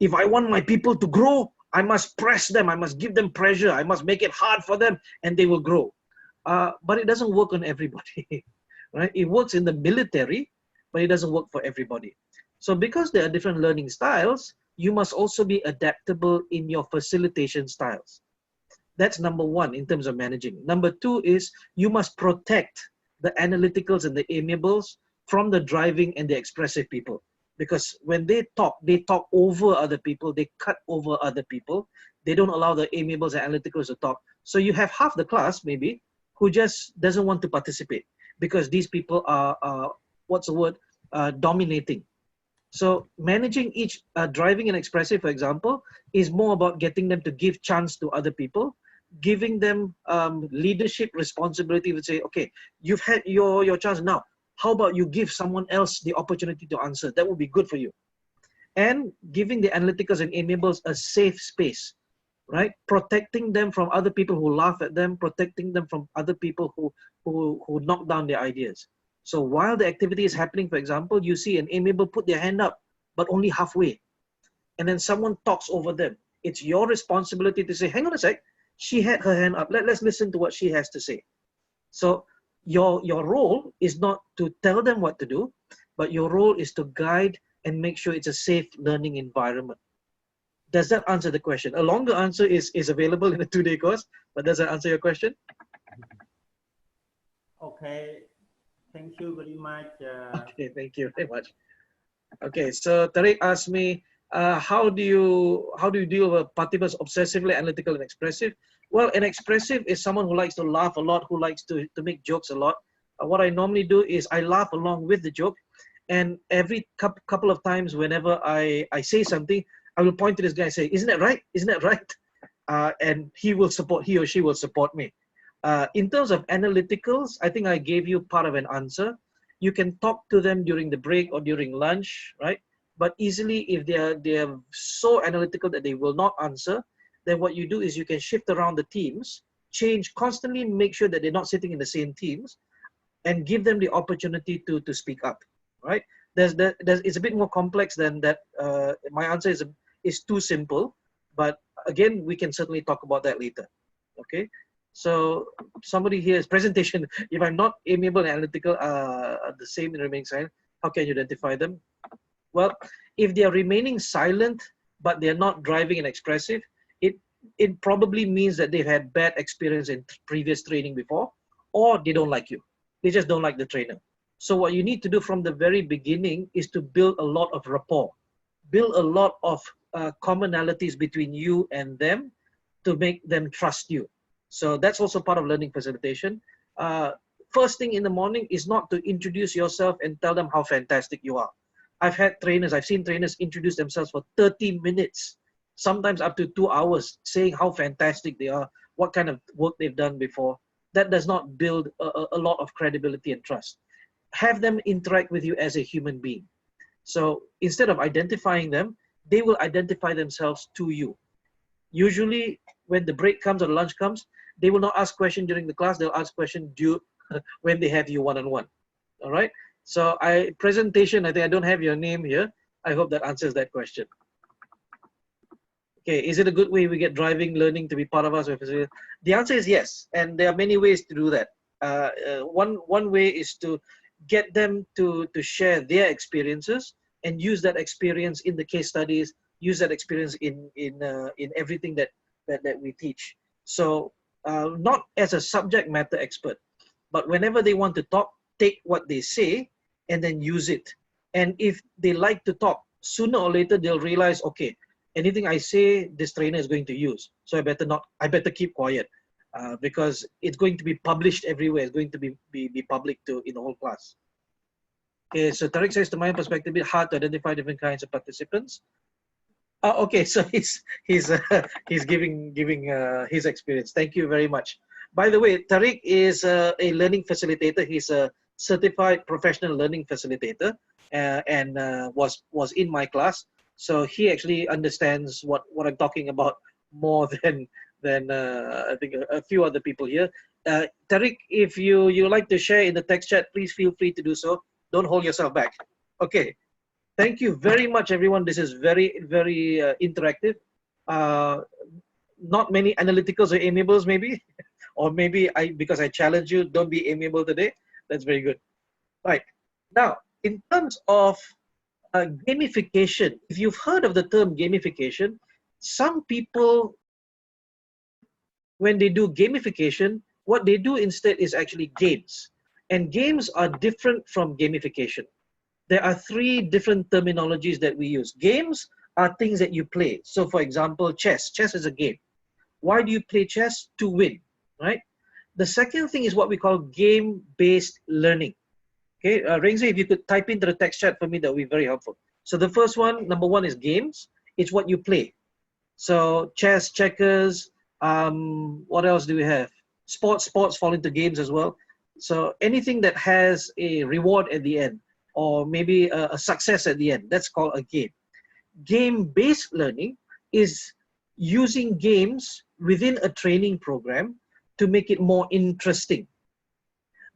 if I want my people to grow, I must press them, I must give them pressure, I must make it hard for them, and they will grow. But it doesn't work on everybody, right? It works in the military, but it doesn't work for everybody. So because there are different learning styles, you must also be adaptable in your facilitation styles. That's number one in terms of managing. Number two is you must protect the analyticals and the amiables from the driving and the expressive people. Because when they talk over other people, they cut over other people. They don't allow the amiables and analyticals to talk. So you have half the class maybe who just doesn't want to participate because these people are dominating. So managing each driving and expressive, for example, is more about getting them to give chance to other people, giving them leadership responsibility to say, okay, you've had your chance now. How about you give someone else the opportunity to answer? That would be good for you. And giving the analyticals and amiables a safe space, right? Protecting them from other people who laugh at them, protecting them from other people who knock down their ideas. So while the activity is happening, for example, you see an amiable put their hand up, but only halfway. And then someone talks over them. It's your responsibility to say, hang on a sec, she had her hand up. Let's listen to what she has to say. So your role is not to tell them what to do, but your role is to guide and make sure it's a safe learning environment. Does that answer the question? A longer answer is available in a 2-day course, but does that answer your question? Okay, thank you very much. Okay, thank you very much. Okay, so Tariq asked me, how do you deal with participants obsessively analytical and expressive? Well, an expressive is someone who likes to laugh a lot, who likes to make jokes a lot. What I normally do is I laugh along with the joke, and every couple of times whenever I say something, I will point to this guy and say, isn't that right? Isn't that right? And he or she will support me. In terms of analyticals, I think I gave you part of an answer. You can talk to them during the break or during lunch, right? But easily, if they're so analytical that they will not answer, then what you do is you can shift around the teams, constantly make sure that they're not sitting in the same teams, and give them the opportunity to speak up, right? It's a bit more complex than that. My answer is too simple, but again, we can certainly talk about that later, okay? So somebody here is presentation. If I'm not amiable and analytical, the same in remaining silent, how can you identify them? Well, if they are remaining silent, but they're not driving and expressive, it probably means that they've had bad experience in previous training before, or they don't like you. They just don't like the trainer. So what you need to do from the very beginning is to build a lot of rapport, build a lot of commonalities between you and them to make them trust you. So that's also part of learning facilitation. First thing in the morning is not to introduce yourself and tell them how fantastic you are. I've seen trainers introduce themselves for 30 minutes, sometimes up to 2 hours, saying how fantastic they are, what kind of work they've done before. That does not build a lot of credibility and trust. Have them interact with you as a human being. So instead of identifying them, they will identify themselves to you. Usually when the break comes or lunch comes, they will not ask questions during the class, they'll ask questions when they have you one-on-one. All right? So presentation, I think I don't have your name here. I hope that answers that question. Okay, is it a good way we get driving learning to be part of us? The answer is yes, and there are many ways to do that. One way is to get them to share their experiences and use that experience in the case studies, use that experience in everything that we teach. So not as a subject matter expert, but whenever they want to talk, take what they say and then use it. And if they like to talk, sooner or later they'll realize, okay, anything I say, this trainer is going to use. So I better keep quiet because it's going to be published everywhere. It's going to be public in the whole class. Okay, so Tariq says, to my perspective, it's hard to identify different kinds of participants. Okay, so he's giving his experience. Thank you very much. By the way, Tariq is a learning facilitator. He's a certified professional learning facilitator, and was in my class. So he actually understands what I'm talking about more than I think a few other people here. Tariq, if you like to share in the text chat, please feel free to do so. Don't hold yourself back. Okay. Thank you very much, everyone. This is very interactive. Uh, Not many analyticals or amiables, maybe, or maybe because I challenge you, don't be amiable today. That's very good. Right now, in terms of gamification, if you've heard of the term gamification, some people, when they do gamification, what they do instead is actually games, and games are different from gamification. There are three different terminologies that we use. Games are things that you play. So for example, chess. Chess is a game. Why do you play chess? To win, right? The second thing is what we call game-based learning. Okay, Rengzi, if you could type into the text chat for me, that would be very helpful. So the first one, number one, is games. It's what you play. So chess, checkers, what else do we have? Sports fall into games as well. So anything that has a reward at the end, or maybe a success at the end, that's called a game. Game-based learning is using games within a training program to make it more interesting.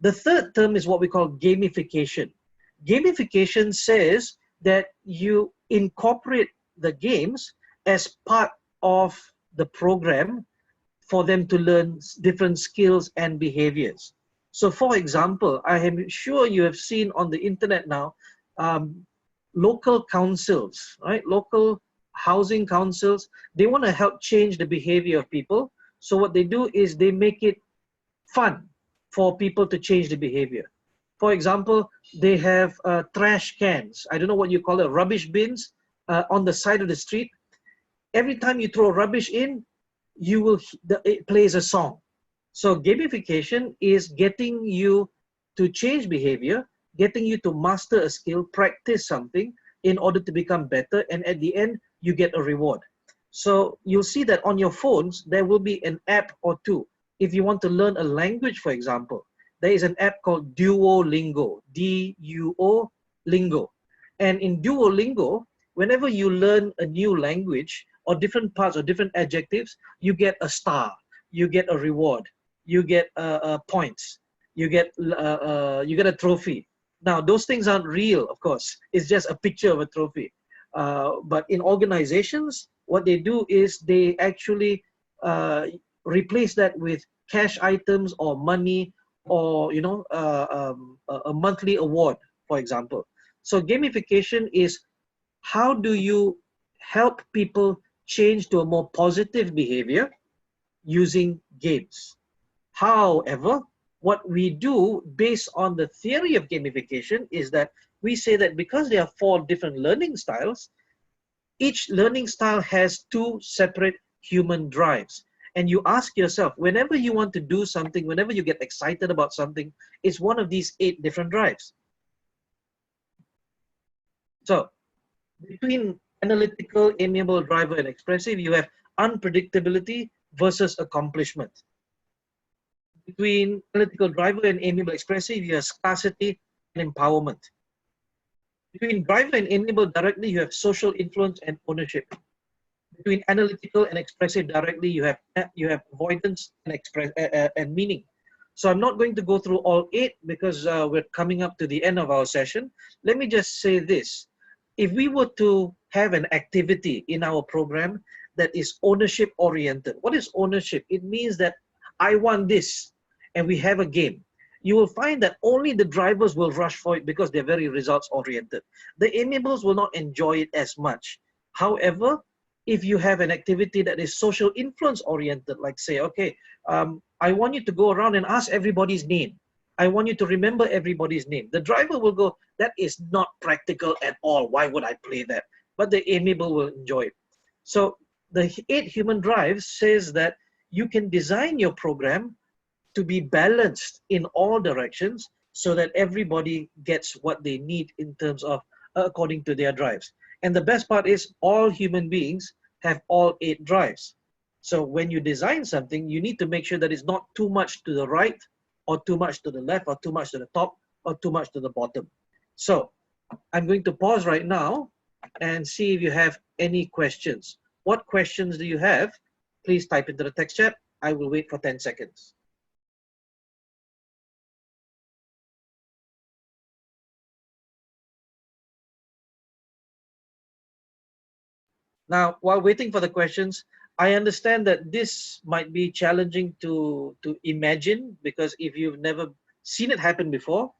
The third term is what we call gamification. Gamification says that you incorporate the games as part of the program for them to learn different skills and behaviors. So for example, I am sure you have seen on the internet now, local councils, right? Local housing councils, they want to help change the behavior of people. So what they do is they make it fun for people to change the behavior. For example, they have trash cans. I don't know what you call it, rubbish bins on the side of the street. Every time you throw rubbish in, it plays a song. So gamification is getting you to change behavior, getting you to master a skill, practice something in order to become better, and at the end, you get a reward. So you'll see that on your phones, there will be an app or two. If you want to learn a language, for example, there is an app called Duolingo, D-U-O Lingo. And in Duolingo, whenever you learn a new language or different parts or different adjectives, you get a star, you get a reward, you get points, you get a trophy. Now, those things aren't real, of course. It's just a picture of a trophy. But in organizations, what they do is they actually replace that with cash items or money, or a monthly award, for example. So gamification is, how do you help people change to a more positive behavior using games? However, what we do based on the theory of gamification is that we say that because there are 4 different learning styles, each learning style has 2 separate human drives. And you ask yourself, whenever you want to do something, whenever you get excited about something, it's one of these 8 different drives. So between analytical, amiable, driver, and expressive, you have unpredictability versus accomplishment. Between analytical, driver, and amiable, expressive, you have scarcity and empowerment. Between driver and amiable directly, you have social influence and ownership. Between analytical and expressive directly, you have avoidance and meaning. So I'm not going to go through all 8 because we're coming up to the end of our session. Let me just say this. If we were to have an activity in our program that is ownership oriented, what is ownership? It means that I want this, and we have a game. You will find that only the drivers will rush for it because they're very results oriented. The amiables will not enjoy it as much. However, if you have an activity that is social influence oriented, like say, okay, I want you to go around and ask everybody's name. I want you to remember everybody's name. The driver will go, that is not practical at all. Why would I play that? But the amiable will enjoy it. So the 8 human drives says that you can design your program to be balanced in all directions so that everybody gets what they need in terms of according to their drives. And the best part is all human beings have all 8 drives. So when you design something, you need to make sure that it's not too much to the right, or too much to the left, or too much to the top, or too much to the bottom. So I'm going to pause right now and see if you have any questions. What questions do you have? Please type into the text chat. I will wait for 10 seconds. Now, while waiting for the questions, I understand that this might be challenging to imagine, because if you've never seen it happen before,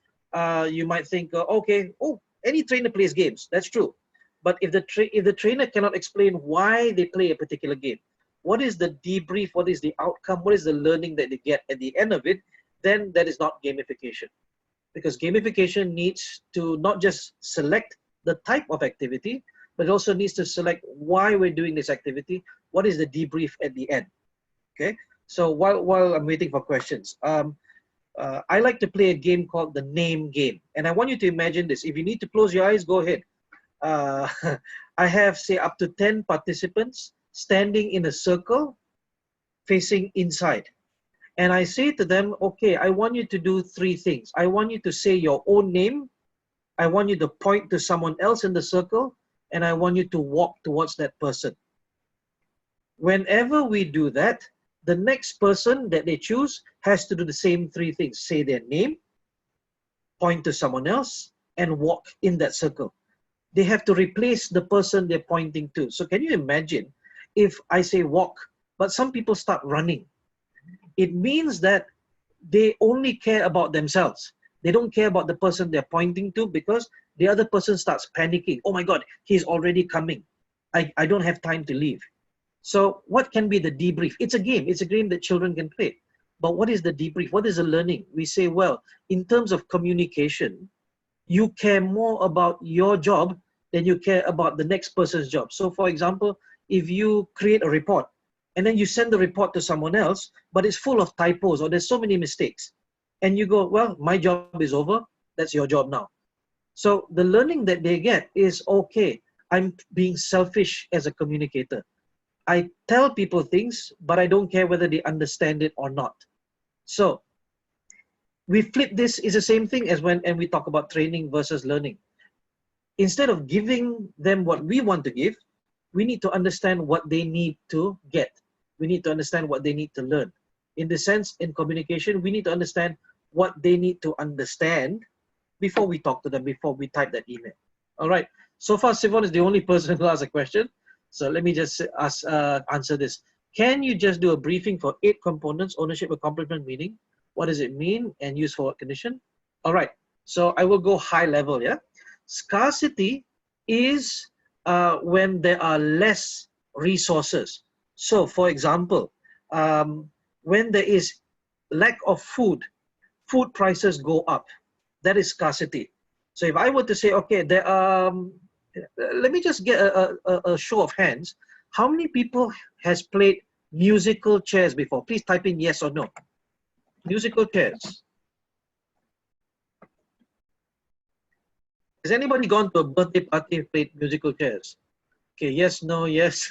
you might think, okay, oh, any trainer plays games. That's true. But if the trainer cannot explain why they play a particular game, what is the debrief, what is the outcome, what is the learning that they get at the end of it, then that is not gamification. Because gamification needs to not just select the type of activity, but it also needs to select why we're doing this activity, what is the debrief at the end. Okay, so while I'm waiting for questions, I like to play a game called the name game. And I want you to imagine this. If you need to close your eyes, go ahead. I have, say, up to 10 participants standing in a circle facing inside. And I say to them, okay, I want you to do 3 things. I want you to say your own name. I want you to point to someone else in the circle. And I want you to walk towards that person. Whenever we do that, the next person that they choose has to do the same 3 things. Say their name, point to someone else, and walk in that circle. They have to replace the person they're pointing to. So can you imagine if I say walk, but some people start running? It means that they only care about themselves. They don't care about the person they're pointing to, because the other person starts panicking. Oh my God, he's already coming. I don't have time to leave. So what can be the debrief? It's a game. It's a game that children can play. But what is the debrief? What is the learning? We say, well, in terms of communication, you care more about your job than you care about the next person's job. So for example, if you create a report and then you send the report to someone else, but it's full of typos or there's so many mistakes, and you go, well, my job is over. That's your job now. So the learning that they get is, okay, I'm being selfish as a communicator. I tell people things, but I don't care whether they understand it or not. So we flip this, is the same thing as when we talk about training versus learning. Instead of giving them what we want to give, we need to understand what they need to get. We need to understand what they need to learn. In the sense, in communication, we need to understand what they need to understand before we talk to them, before we type that email. All right. So far, Sivan is the only person who asked a question. So let me just answer this. Can you just do a briefing for 8 components: ownership, accomplishment, meaning? What does it mean and use for what condition? All right. So I will go high level. Yeah. Scarcity is when there are less resources. So for example, when there is lack of food, food prices go up. That is scarcity. So if I were to say, okay, there are, let me just get a show of hands. How many people has played musical chairs before? Please type in yes or no. Musical chairs. Has anybody gone to a birthday party and played musical chairs? Okay, yes, no, yes.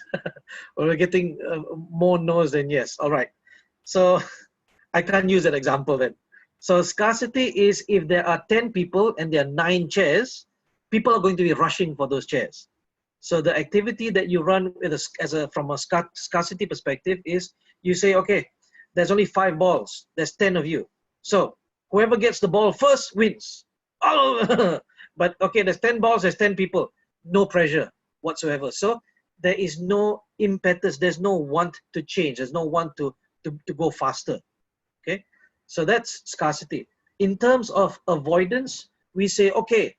Well, we're getting more no's than yes. All right. So I can't use that example then. So scarcity is if there are 10 people and there are 9 chairs, people are going to be rushing for those chairs. So the activity that you run with from a scarcity perspective is you say, okay, there's only 5 balls. There's 10 of you. So whoever gets the ball first wins. Oh, but okay, there's 10 balls, there's 10 people. No pressure whatsoever. So there is no impetus. There's no want to change. There's no want to go faster. Okay. So that's scarcity. In terms of avoidance, we say, okay,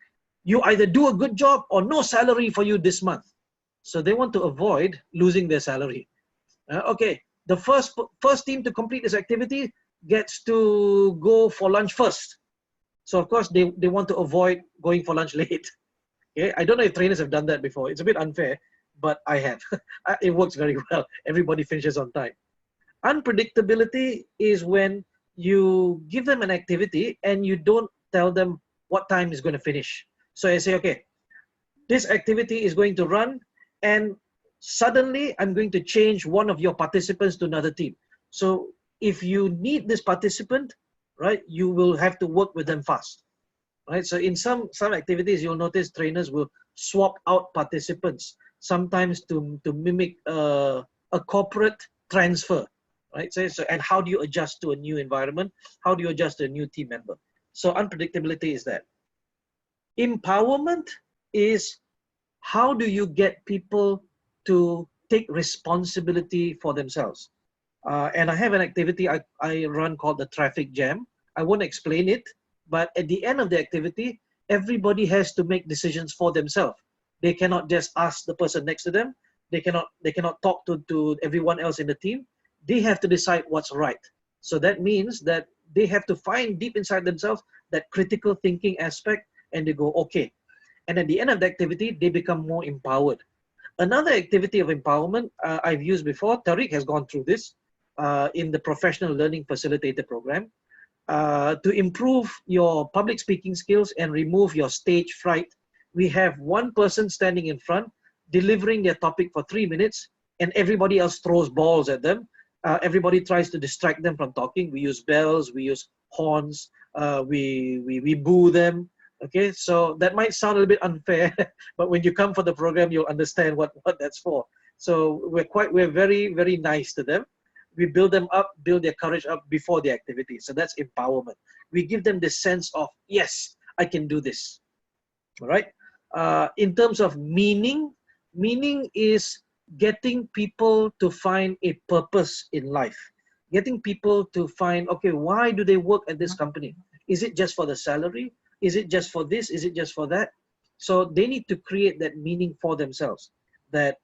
you either do a good job or no salary for you this month. So they want to avoid losing their salary. Okay, the first team to complete this activity gets to go for lunch first. So of course, they want to avoid going for lunch late. Okay, I don't know if trainers have done that before. It's a bit unfair, but I have. It works very well. Everybody finishes on time. Unpredictability is when you give them an activity and you don't tell them what time is going to finish. So I say, okay, this activity is going to run, and suddenly I'm going to change one of your participants to another team. So if you need this participant, right, you will have to work with them fast, right? So in some activities, you'll notice trainers will swap out participants, sometimes to mimic a corporate transfer, right? So and how do you adjust to a new environment? How do you adjust to a new team member? So unpredictability is that. Empowerment is how do you get people to take responsibility for themselves? And I have an activity I run called the traffic jam. I won't explain it, but at the end of the activity, everybody has to make decisions for themselves. They cannot just ask the person next to them. They cannot talk to everyone else in the team. They have to decide what's right. So that means that they have to find deep inside themselves that critical thinking aspect, and they go, okay. And at the end of the activity, they become more empowered. Another activity of empowerment I've used before, Tariq has gone through this in the Professional Learning Facilitator program, to improve your public speaking skills and remove your stage fright. We have one person standing in front, delivering their topic for 3 minutes, and everybody else throws balls at them. Everybody tries to distract them from talking. We use bells, we use horns, we boo them. Okay, so that might sound a little bit unfair, but when you come for the program, you'll understand what that's for. So we're very, very nice to them. We build them up, build their courage up before the activity. So that's empowerment. We give them this sense of, yes, I can do this. All right. In terms of meaning is getting people to find a purpose in life. Getting people to find, okay, why do they work at this company? Is it just for the salary? Is it just for this? Is it just for that? So they need to create that meaning for themselves, that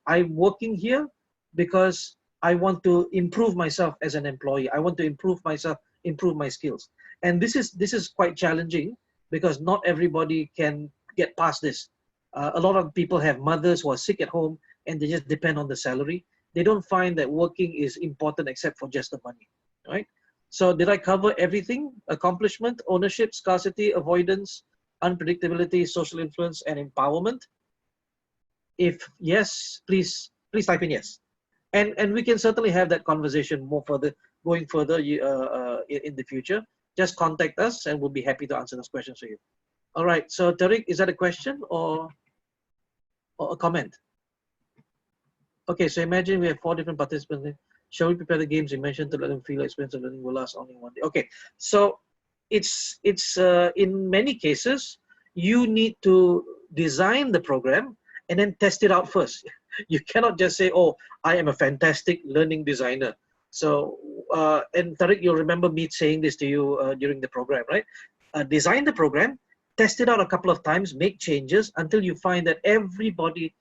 I'm working here because I want to improve myself as an employee. I want to improve myself, improve my skills. And this is quite challenging because not everybody can get past this. A lot of people have mothers who are sick at home and they just depend on the salary. They don't find that working is important except for just the money, right? So did I cover everything? Accomplishment, ownership, scarcity, avoidance, unpredictability, social influence, and empowerment? If yes, please type in yes. And we can certainly have that conversation more further, going further in the future. Just contact us and we'll be happy to answer those questions for you. All right, so Tariq, is that a question or a comment? Okay, so imagine we have 4 different participants. Shall we prepare the games you mentioned to let them feel the experience of learning will last only one day? Okay, so it's in many cases, you need to design the program and then test it out first. You cannot just say, oh, I am a fantastic learning designer. So, and Tariq, you'll remember me saying this to you during the program, right? Design the program, test it out a couple of times, make changes until you find that everybody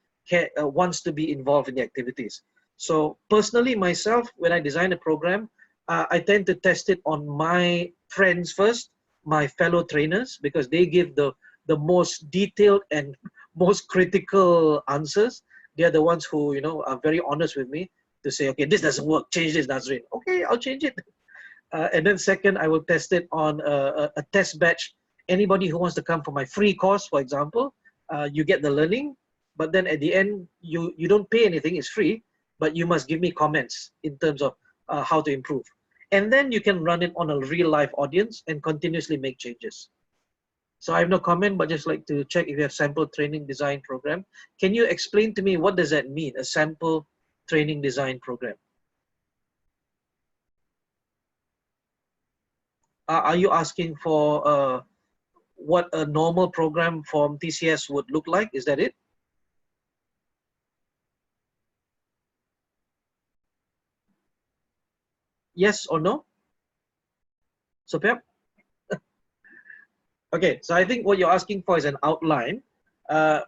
wants to be involved in the activities. So personally, myself, when I design a program, I tend to test it on my friends first, my fellow trainers, because they give the most detailed and most critical answers. They're the ones who, you know, are very honest with me to say, okay, this doesn't work, change this, Nadzrin. Okay, I'll change it. And then second, I will test it on a test batch. Anybody who wants to come for my free course, for example, you get the learning, but then at the end, you don't pay anything, it's free, but you must give me comments in terms of how to improve. And then you can run it on a real life audience and continuously make changes. So I have no comment, but just like to check if you have sample training design program. Can you explain to me what does that mean, a sample training design program? Are you asking for what a normal program from TCS would look like? Is that it? Yes or no? So Pep? Okay, so I think what you're asking for is an outline.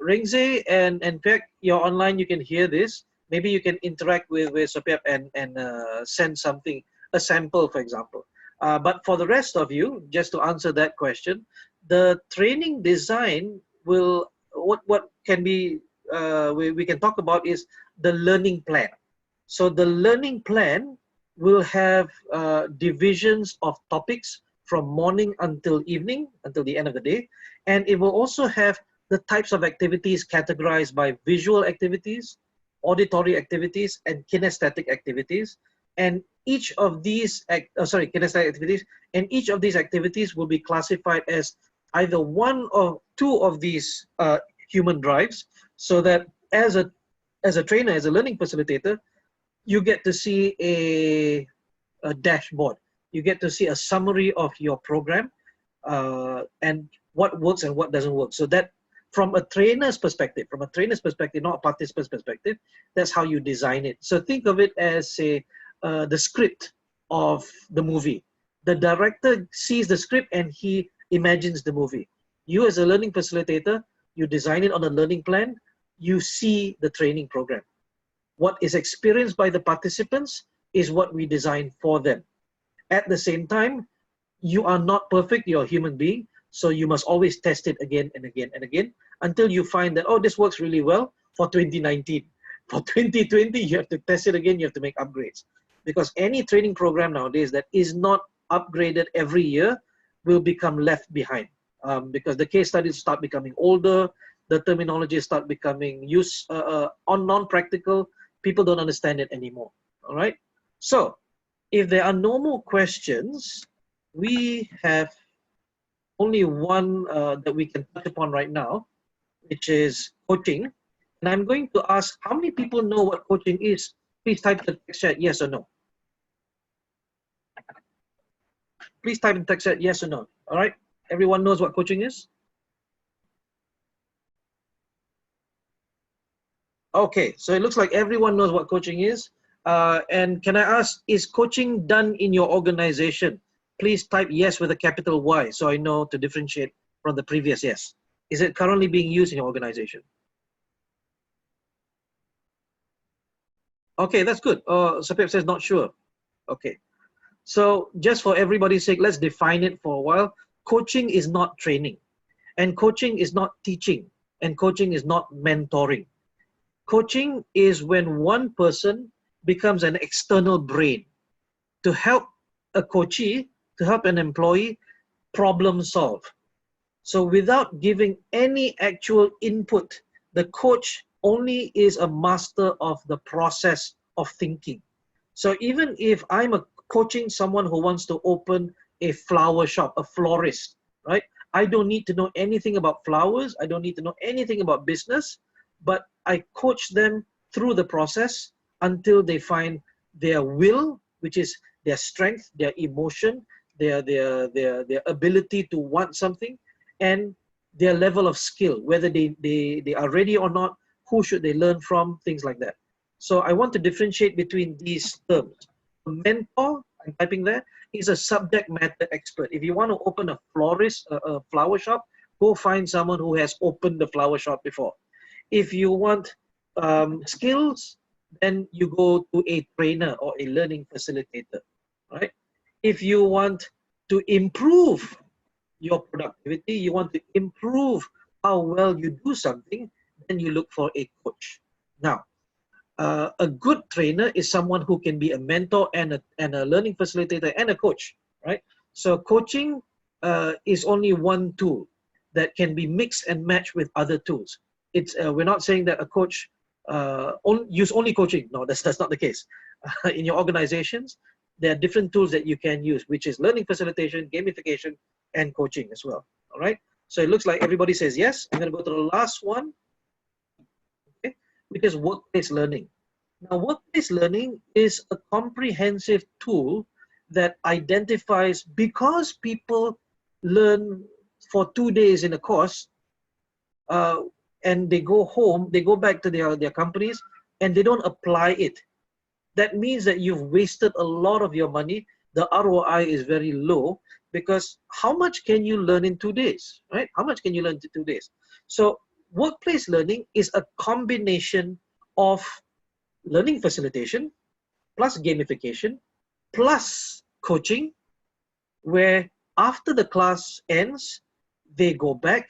Ringze and Pep, you're online, you can hear this. Maybe you can interact with Sopiap and send something, a sample, for example. But for the rest of you, just to answer that question, the training design will, what can be, we can talk about is the learning plan. So the learning plan will have divisions of topics from morning until evening, until the end of the day. And it will also have the types of activities categorized by visual activities, auditory activities, and kinesthetic activities. And each of these, kinesthetic activities, and each of these activities will be classified as either one or two of these human drives, so that as a trainer, as a learning facilitator, you get to see a dashboard. You get to see a summary of your program and what works and what doesn't work. So that from a trainer's perspective, not a participant's perspective, that's how you design it. So think of it as the script of the movie. The director sees the script and he imagines the movie. You as a learning facilitator, you design it on a learning plan, you see the training program. What is experienced by the participants is what we design for them. At the same time, you are not perfect, you're a human being, so you must always test it again and again and again until you find that, oh, this works really well for 2019. For 2020, you have to test it again, you have to make upgrades. Because any training program nowadays that is not upgraded every year will become left behind. Because the case studies start becoming older, the terminology start becoming non-practical, people don't understand it anymore. All right. So if there are no more questions, we have only one that we can touch upon right now, which is coaching. And I'm going to ask, how many people know what coaching is? Please type in the text chat yes or no. Please type in the text chat yes or no. All right. Everyone knows what coaching is? Okay, so it looks like everyone knows what coaching is. And can I ask, is coaching done in your organization? Please type yes with a capital Y so I know to differentiate from the previous yes. Is it currently being used in your organization? Okay, that's good. Sapip says not sure. Okay, so just for everybody's sake, let's define it for a while. Coaching is not training, and coaching is not teaching, and coaching is not mentoring. Coaching is when one person becomes an external brain to help a coachee, to help an employee problem solve. So without giving any actual input, the coach only is a master of the process of thinking. So even if I'm coaching someone who wants to open a flower shop, a florist, right? I don't need to know anything about flowers. I don't need to know anything about business, but I coach them through the process until they find their will, which is their strength, their emotion, their ability to want something, and their level of skill, whether they are ready or not, who should they learn from, things like that. So I want to differentiate between these terms. A mentor, I'm typing there, is a subject matter expert. If you want to open a florist, a flower shop, go find someone who has opened the flower shop before. If you want skills, then you go to a trainer or a learning facilitator, right? If you want to improve your productivity, you want to improve how well you do something, then you look for a coach. Now, a good trainer is someone who can be a mentor and a learning facilitator and a coach, right? So coaching is only one tool that can be mixed and matched with other tools. It's we're not saying that a coach use only coaching. No, that's not the case. In your organizations, there are different tools that you can use, which is learning facilitation, gamification, and coaching as well. All right. So it looks like everybody says yes. I'm going to go to the last one, okay, which is workplace learning. Now, workplace learning is a comprehensive tool that identifies, because people learn for 2 days in a course, and they go home, they go back to their companies, and they don't apply it. That means that you've wasted a lot of your money. The ROI is very low, because how much can you learn in 2 days, right? How much can you learn in 2 days? So workplace learning is a combination of learning facilitation plus gamification plus coaching, where after the class ends, they go back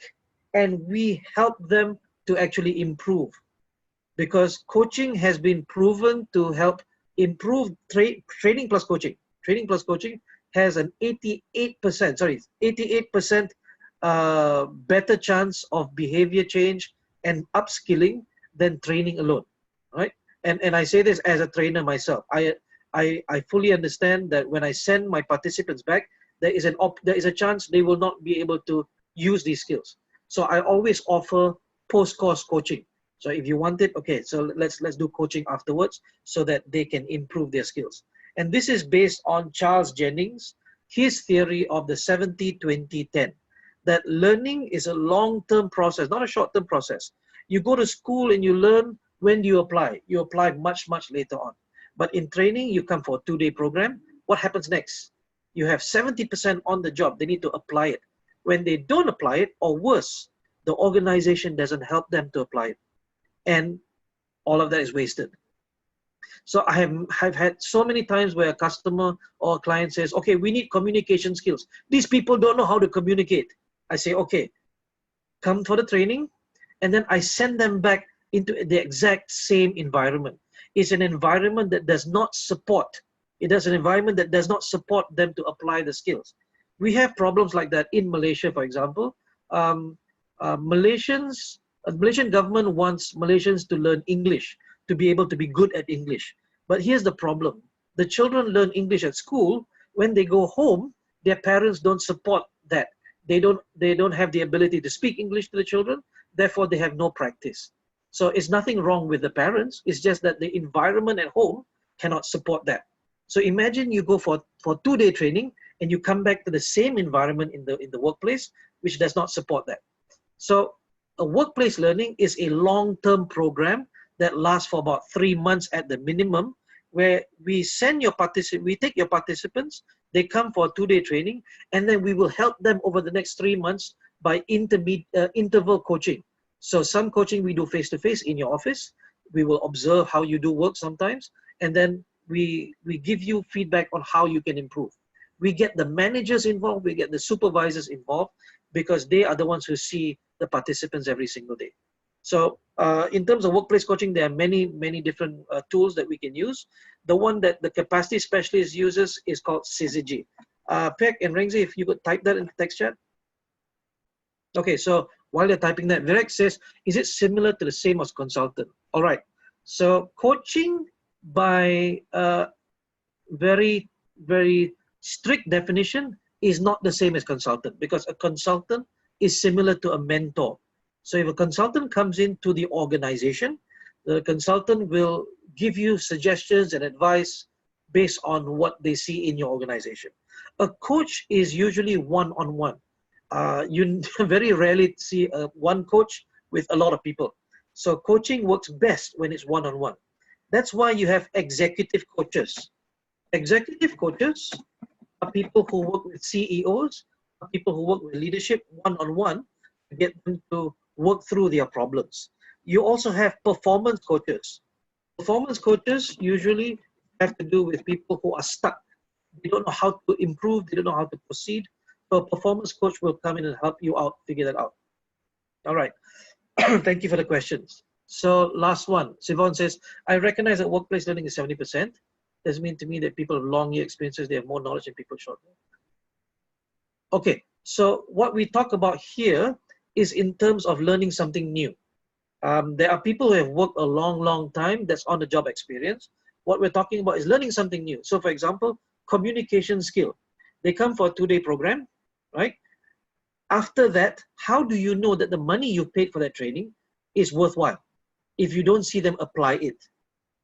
and we help them to actually improve, because coaching has been proven to help improve training plus coaching. Training plus coaching has an 88% better chance of behavior change and upskilling than training alone, right? And I say this as a trainer myself. I fully understand that when I send my participants back, there is a chance they will not be able to use these skills. So I always offer post-course coaching. So if you want it, okay, so let's do coaching afterwards so that they can improve their skills. And this is based on Charles Jennings, his theory of the 70-20-10, that learning is a long-term process, not a short-term process. You go to school and you learn. When do you apply? You apply much, much later on. But in training, you come for a 2-day program. What happens next? You have 70% on the job. They need to apply it. When they don't apply it, or worse, the organization doesn't help them to apply it. And all of that is wasted. So I've had so many times where a customer or a client says, okay, we need communication skills. These people don't know how to communicate. I say, okay, come for the training. And then I send them back into the exact same environment. It's an environment that does not support. It is an environment that does not support them to apply the skills. We have problems like that in Malaysia, for example. Malaysian government wants Malaysians to learn English, to be able to be good at English. But here's the problem. The children learn English at school. When they go home, their parents don't support that. They don't have the ability to speak English to the children. Therefore, they have no practice. So it's nothing wrong with the parents. It's just that the environment at home cannot support that. So imagine you go for 2-day training and you come back to the same environment in the workplace, which does not support that. So a workplace learning is a long-term program that lasts for about 3 months at the minimum, where we take your participants, they come for a 2-day training, and then we will help them over the next 3 months by interval coaching. So some coaching we do face-to-face in your office. We will observe how you do work sometimes, and then we give you feedback on how you can improve. We get the managers involved, we get the supervisors involved, because they are the ones who see the participants every single day. So in terms of workplace coaching, there are many, many different tools that we can use. The one that the capacity specialist uses is called Syzygy. Pek and Rengzi, if you could type that in the text chat. Okay, so while you're typing that, Virek says, is it similar to the same as consultant? All right, so coaching by very, very strict definition is not the same as consultant, because a consultant is similar to a mentor. So if a consultant comes into the organization, the consultant will give you suggestions and advice based on what they see in your organization. A coach is usually one-on-one. You very rarely see one coach with a lot of people. So coaching works best when it's one-on-one. That's why you have executive coaches. Executive coaches are people who work with CEOs, are people who work with leadership one-on-one to get them to work through their problems. You also have performance coaches. Performance coaches usually have to do with people who are stuck. They don't know how to improve, they don't know how to proceed. So a performance coach will come in and help you out, figure that out. All right. Thank you for the questions. So last one, Sivan says, I recognize that workplace learning is 70%. Does it mean to me that people have long year experiences, they have more knowledge than people short? Okay, so what we talk about here is in terms of learning something new. There are people who have worked a long, long time, that's on the job experience. What we're talking about is learning something new. So for example, communication skill. They come for a 2-day program, right? After that, how do you know that the money you paid for that training is worthwhile if you don't see them apply it?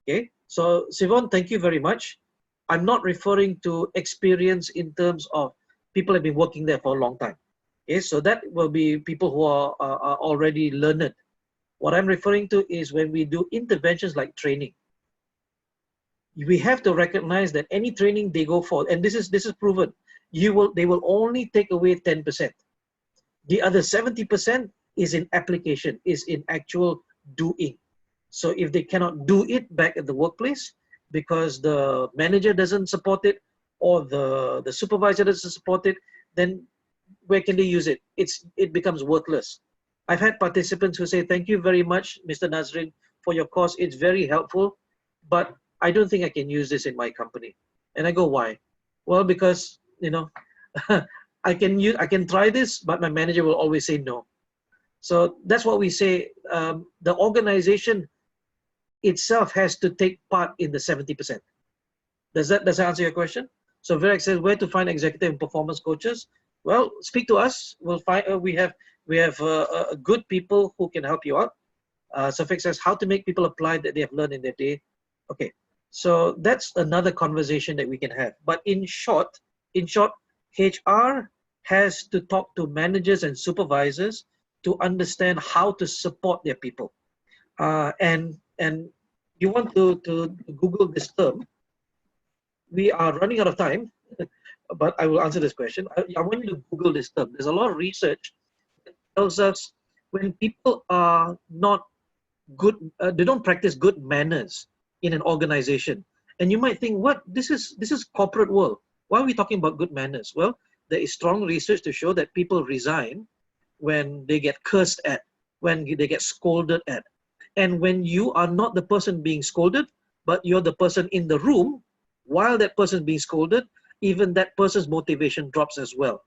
Okay, so Sivan, thank you very much. I'm not referring to experience in terms of people have been working there for a long time. Okay, so that will be people who are already learned. What I'm referring to is when we do interventions like training. We have to recognize that any training they go for, and this is proven, they will only take away 10%. The other 70% is in application, is in actual doing. So if they cannot do it back at the workplace because the manager doesn't support it or the supervisor doesn't support it, then where can they use it? It becomes worthless. I've had participants who say, thank you very much, Mr. Nadzrin, for your course. It's very helpful, but I don't think I can use this in my company. And I go, why? Well, because, you know, I can try this, but my manager will always say no. So that's what we say. The organization itself has to take part in the 70%. Does that answer your question? So Vivek says, where to find executive and performance coaches? Well, speak to us. We'll find. We have good people who can help you out. Safik says, how to make people apply that they have learned in their day. Okay, so that's another conversation that we can have. But in short, HR has to talk to managers and supervisors to understand how to support their people. And you want to Google this term. We are running out of time, but I will answer this question. I want you to Google this term. There's a lot of research that tells us when people are not good, they don't practice good manners in an organization. And you might think, what? This is corporate world. Why are we talking about good manners? Well, there is strong research to show that people resign when they get cursed at, when they get scolded at. And when you are not the person being scolded, but you're the person in the room, while that person is being scolded, even that person's motivation drops as well.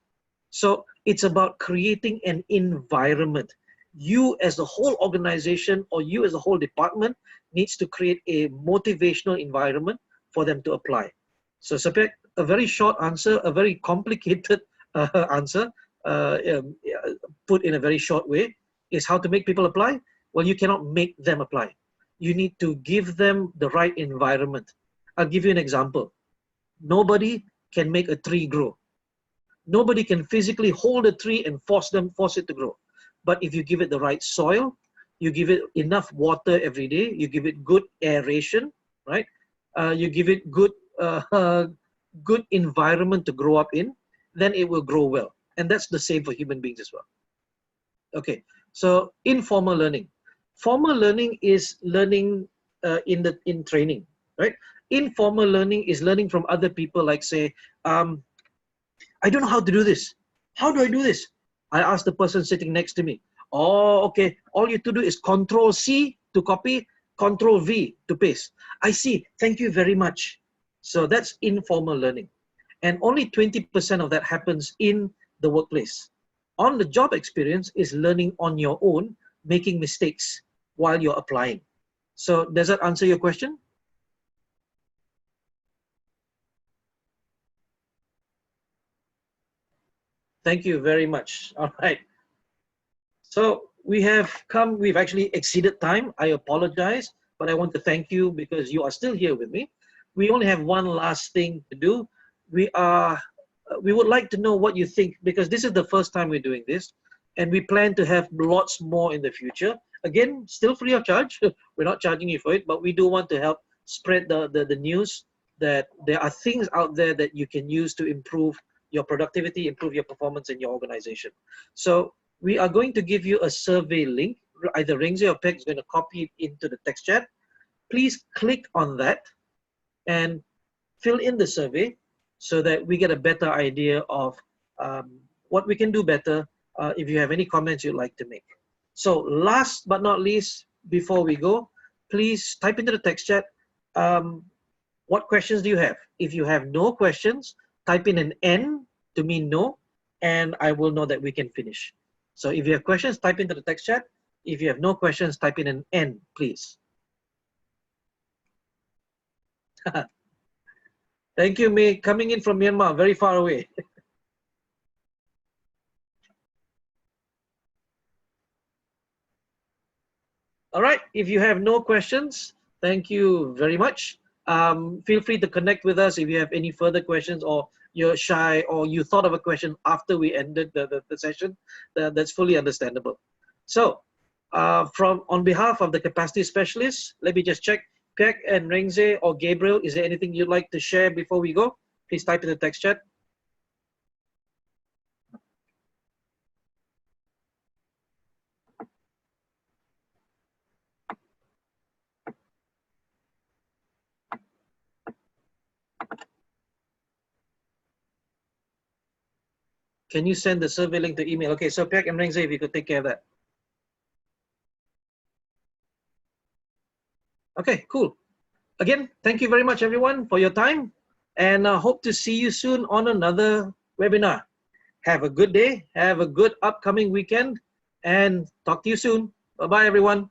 So it's about creating an environment. You as the whole organization or you as the whole department needs to create a motivational environment for them to apply. So Sapek, a very short answer, a very complicated answer, put in a very short way, is how to make people apply. Well, you cannot make them apply. You need to give them the right environment. I'll give you an example. Nobody can make a tree grow. Nobody can physically hold a tree and force it to grow. But if you give it the right soil, you give it enough water every day, you give it good aeration, right? You give it good environment to grow up in, then it will grow well. And that's the same for human beings as well. Okay, so informal learning. Formal learning is learning in training, right? Informal learning is learning from other people, like say, I don't know how to do this. How do I do this? I ask the person sitting next to me. Oh, okay. All you have to do is Control C to copy, Control V to paste. I see. Thank you very much. So that's informal learning. And only 20% of that happens in the workplace. On the job experience is learning on your own, making mistakes while you're applying. So does that answer your question? Thank you very much. All right. So we've actually exceeded time. I apologize, but I want to thank you because you are still here with me. We only have one last thing to do. We would like to know what you think, because this is the first time we're doing this, and we plan to have lots more in the future. Again, still free of charge. We're not charging you for it, but we do want to help spread the news that there are things out there that you can use to improve your productivity, improve your performance in your organization. So we are going to give you a survey link. Either Ringze or Peg is going to copy it into the text chat. Please click on that and fill in the survey so that we get a better idea of what we can do better if you have any comments you'd like to make. So last but not least, before we go, please type into the text chat, what questions do you have? If you have no questions, type in an N to mean no, and I will know that we can finish. So if you have questions, type into the text chat. If you have no questions, type in an N, please. Thank you, May. Coming in from Myanmar, very far away. All right, if you have no questions, thank you very much. Feel free to connect with us if you have any further questions, or you're shy, or you thought of a question after we ended the session. That's fully understandable. So on behalf of the capacity specialists, let me just check. Pek and Ringze or Gabriel, is there anything you'd like to share before we go? Please type in the text chat. Can you send the survey link to email? Okay, so Pek and Ringze, if you could take care of that. Okay, cool. Again, thank you very much, everyone, for your time, and hope to see you soon on another webinar. Have a good day. Have a good upcoming weekend. And talk to you soon. Bye-bye, everyone.